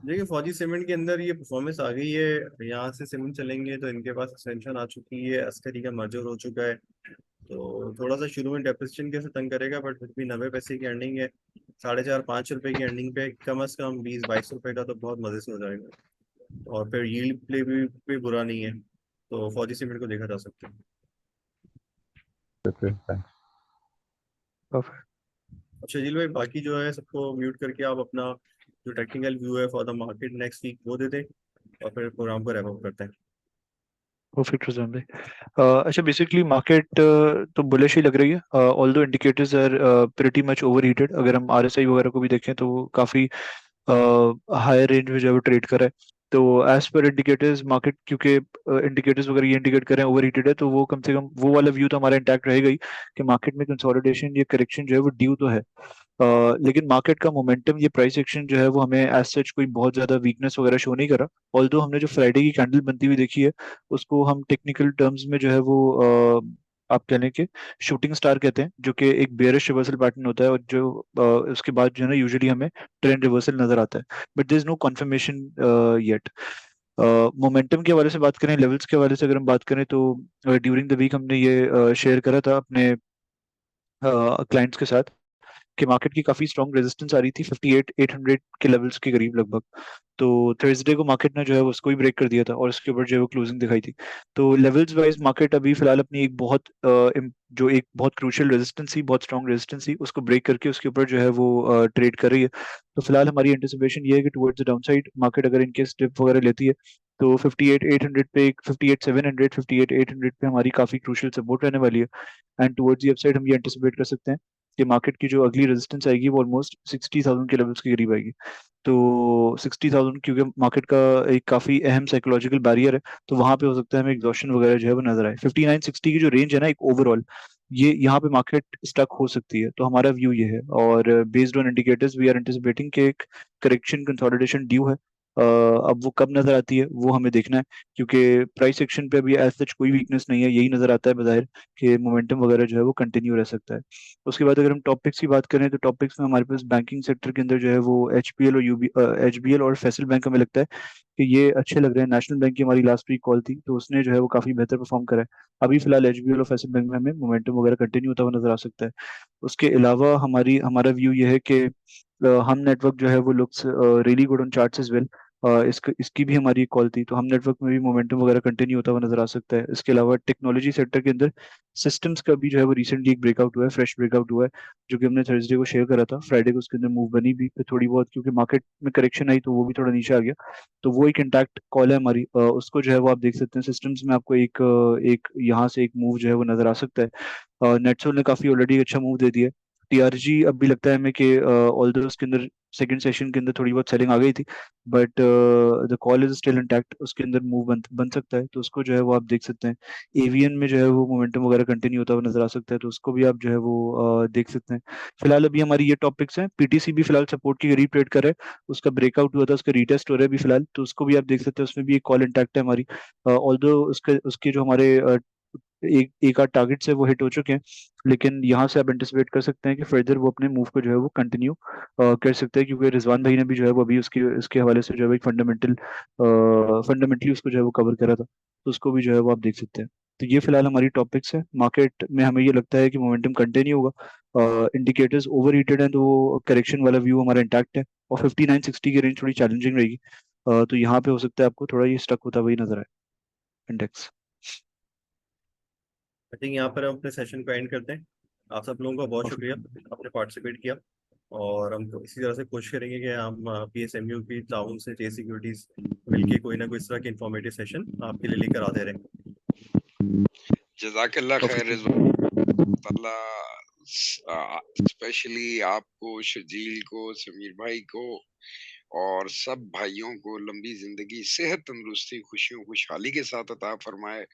देखिए, फौजी सीमेंट के अंदर ये परफॉर्मेंस आ गई है। यहाँ से सीमेंट चलेंगे तो इनके पास एक्सटेंशन आ चुकी है, अस्करी का मर्जर हो चुका है, तो थोड़ा सा शुरू में डेप्रिसिएशन के से तंग करेगा, बट फिर भी 90 पैसे की अर्निंग है। 4.5-5 रुपए की अर्निंग पे कम से कम 20-22 रुपए का तो बहुत मजे से हो जाएगा। और फिर यील्ड प्ले भी बुरा नहीं है, तो फौजी सीमेंट को देखा जा सकता है। Okay, thanks. परफेक्ट। अच्छा शजील भाई, बाकी जो है सबको म्यूट करके आप अपना जो टेक्निकल व्यू है for the market next week वो दे दें और फिर प्रोग्राम को रैप अप करते हैं। परफेक्ट रिजवान भाई। अच्छा, बेसिकली मार्केट तो बुलिश ही लग रही है, although indicators are pretty much overheated. अगर हम आरएसआई वगैरह को भी देखें तो वो काफी हायर रेंज में जो है वो ट्रेड कर रहा है। तो एज पर इंडिकेटर्स मार्केट, क्योंकि इंडिकेटर्स वगैरह ये इंडिकेट कर रहे हैं ओवरहीटेड है, तो वो कम से कम वो वाला व्यू तो हमारा इंटैक्ट रहेगा ही कि मार्केट में कंसोलिडेशन या करेक्शन जो है वो ड्यू तो है। लेकिन मार्केट का मोमेंटम, ये प्राइस एक्शन जो है वो हमें एज सच कोई बहुत ज्यादा वीकनेस वगैरह शो नहीं करा। ऑल्दो हमने जो फ्राइडे की कैंडल बनती हुई देखी है उसको हम टेक्निकल टर्म्स में जो है वो आप कहने के शूटिंग स्टार कहते हैं, जो कि एक बेयरिश रिवर्सल पैटर्न होता है और जो उसके बाद जो है ना यूजुअली हमें ट्रेंड रिवर्सल नजर आता है, but there is no confirmation yet. Momentum के हवाले से बात करें, लेवल्स के हवाले से अगर हम बात करें तो ड्यूरिंग द वीक हमने ये शेयर करा था अपने क्लाइंट्स के साथ कि मार्केट की काफी स्ट्रॉन्ग रेजिस्टेंस आ रही थी 58,800 के लेवल्स के करीब लगभग। तो थर्सडे को मार्केट ने जो है वो उसको ही ब्रेक कर दिया था और उसके ऊपर जो है वो क्लोजिंग दिखाई थी। तो लेवल्स वाइज मार्केट अभी फिलहाल अपनी एक बहुत जो एक बहुत क्रूशियल रेजिस्टेंस थी, बहुत स्ट्रॉन्ग रेजिस्टेंस थी, उसको ब्रेक करके उसके ऊपर जो है वो ट्रेड कर रही है। तो फिलहाल हमारी एंटिसिपेशन ये है कि towards the down side market अगर इनकेस डिप वगैरह लेती है तो 58,800 पे, 58,700, 58,800 पे हमारी काफी क्रूशियल सपोर्ट रहने वाली है। एंड टुवर्ड्स द अपसाइड हम ये एंटिसिपेट कर सकते हैं कि मार्केट की जो अगली रेजिस्टेंस आएगी वो ऑलमोस्ट 60,000 के लेवल्स के करीब आएगी। तो 60,000 क्योंकि मार्केट का एक काफी अहम साइकोलॉजिकल बैरियर है, तो वहां पे हो सकता है हमें एग्जॉशन वगैरह जो है वो नजर आए। 59-60 की जो रेंज है ना एक ओवरऑल, ये यहाँ पे मार्केट स्टक हो सकती है, तो हमारा व्यू ये है। और based on indicators we are anticipating कि एक करेक्शन कंसोलिडेशन ड्यू है। अब वो कब नजर आती है वो हमें देखना है, क्योंकि प्राइस एक्शन पे अभी एज सच कोई वीकनेस नहीं है, यही नजर आता है बजाहिर कि मोमेंटम वगैरह जो है वो कंटिन्यू रह सकता है। उसके बाद अगर हम टॉपिक्स की बात करें तो टॉपिक्स में हमारे पास बैंकिंग सेक्टर के अंदर जो है वो एचपीएल और एचबीएल और फेसल बैंक हमें लगता है कि ये अच्छे लग रहे हैं। नेशनल बैंक की हमारी लास्ट वीक कॉल थी तो उसने जो है वो काफी बेहतर परफॉर्म करा है। अभी फिलहाल एचबीएल और फेसल बैंक में हमें मोमेंटम वगैरह कंटिन्यू होता हुआ नजर आ सकता है। उसके अलावा हमारा व्यू ये है कि हम नेटवर्क जो है वो looks really good on charts as well. इसकी भी हमारी कॉल थी, तो हम नेटवर्क में भी मोमेंटम वगैरह कंटिन्यू होता हुआ नजर आ सकता है। इसके अलावा टेक्नोलॉजी सेक्टर के अंदर सिस्टम्स का भी जो है वो रिसेंटली एक ब्रेकआउट हुआ है, फ्रेश ब्रेकआउट हुआ है, जो कि हमने थर्सडे को शेयर करा था। फ्राइडे को उसके अंदर मूव बनी भी फिर थोड़ी बहुत, क्योंकि मार्केट में करेक्शन आई तो वो भी थोड़ा नीचे आ गया। तो वो एक इंटैक्ट कॉल है हमारी, उसको जो है वो आप देख सकते हैं। सिस्टम्स में आपको एक यहाँ से एक मूव जो है वो नजर आ सकता है। नेटसोल ने काफी ऑलरेडी अच्छा मूव दे दिया है। टीआरजी अब भी लगता है हमें कि ऑल्दो उसके अंदर सेकंड सेशन के अंदर थोड़ी बहुत सेलिंग आ गई थी, but the call is still intact, उसके अंदर मूव बन सकता है, तो उसको जो है वो आप देख सकते हैं। एवीएन में जो है वो मोमेंटम वगैरह कंटिन्यू होता हुआ नजर आ सकता है, तो उसको भी आप जो है वो देख सकते हैं। फिलहाल अभी हमारी ये टॉपिक्स हैं। पीटीसी भी फिलहाल सपोर्ट की करीब ट्रेड कर रहा है, उसका ब्रेकआउट हुआ था, उसका रीटेस्ट हो रहा है अभी फिलहाल, तो उसको भी आप देख सकते हैं। उसमें भी एक कॉल इंटैक्ट है हमारी, ऑल्दो उसके जो हमारे एक आध टारगेट्स है वो हिट हो चुके हैं, लेकिन यहाँ से आप एंटिसिपेट कर सकते हैं कि फर्दर वो अपने मूव को जो है वो कंटिन्यू कर सकते हैं, क्योंकि रिजवान भाई ने भी जो है वो अभी उसके हवाले से जो है एक फंडामेंटली उसको जो है वो कवर करा था, तो उसको भी जो है वो आप देख सकते हैं। तो ये फिलहाल हमारी टॉपिक्स है। मार्केट में हमें ये लगता है कि मोमेंटम कंटिन्यू होगा। इंडिकेटर्स ओवर हीटेड है तो करेक्शन वाला व्यू हमारा इंटैक्ट है, और 59-60 की रेंज थोड़ी चैलेंजिंग रहेगी। तो यहाँ पे हो सकता है आपको थोड़ा ये स्टक होता वही नजर आए इंडेक्स। आई थिंक यहाँ पर हम अपने सेशन को एंड करते हैं। आप सब लोगों का बहुत शुक्रिया, आपने पार्टिसिपेट किया, और हम इसी तरह से कोशिश करेंगे कि हम पीएसएमयू की ताउन से जे सिक्योरिटीज मिलके कोई ना कोई इस तरह के इंफॉर्मेटिव सेशन आपके लिए लेकर आते रहें। जज़ाकल्लाह खैर रिजवान, स्पेशली आपको, शजील को, समीर भाई को और सब भाइयों को लंबी जिंदगी, सेहत, तंदुरुस्ती, खुशियों, खुशहाली के साथ अता फरमाए।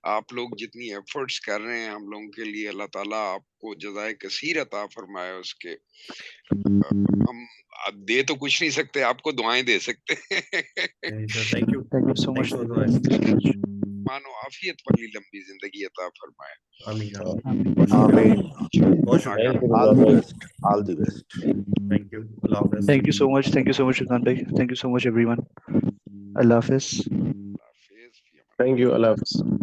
आप लोग जितनी एफर्ट्स कर रहे हैं हम लोगों के लिए, अल्लाह ताला आपको जज़ाए कसीर अता फरमाए उसके। हम अब दे तो कुछ नहीं सकते, आपको दुआएं दे सकते हैं। Thank you so much. मानो आफियत वाली लंबी जिंदगी अता फरमाए। आमीन आमीन। बहुत शुक्रिया। All the best. Thank you. अल्लाह हाफिज़। Thank you so much Rizwan भाई, thank you so much everyone. अल्लाह हाफिज़। Thank you. अल्लाह हाफिज़।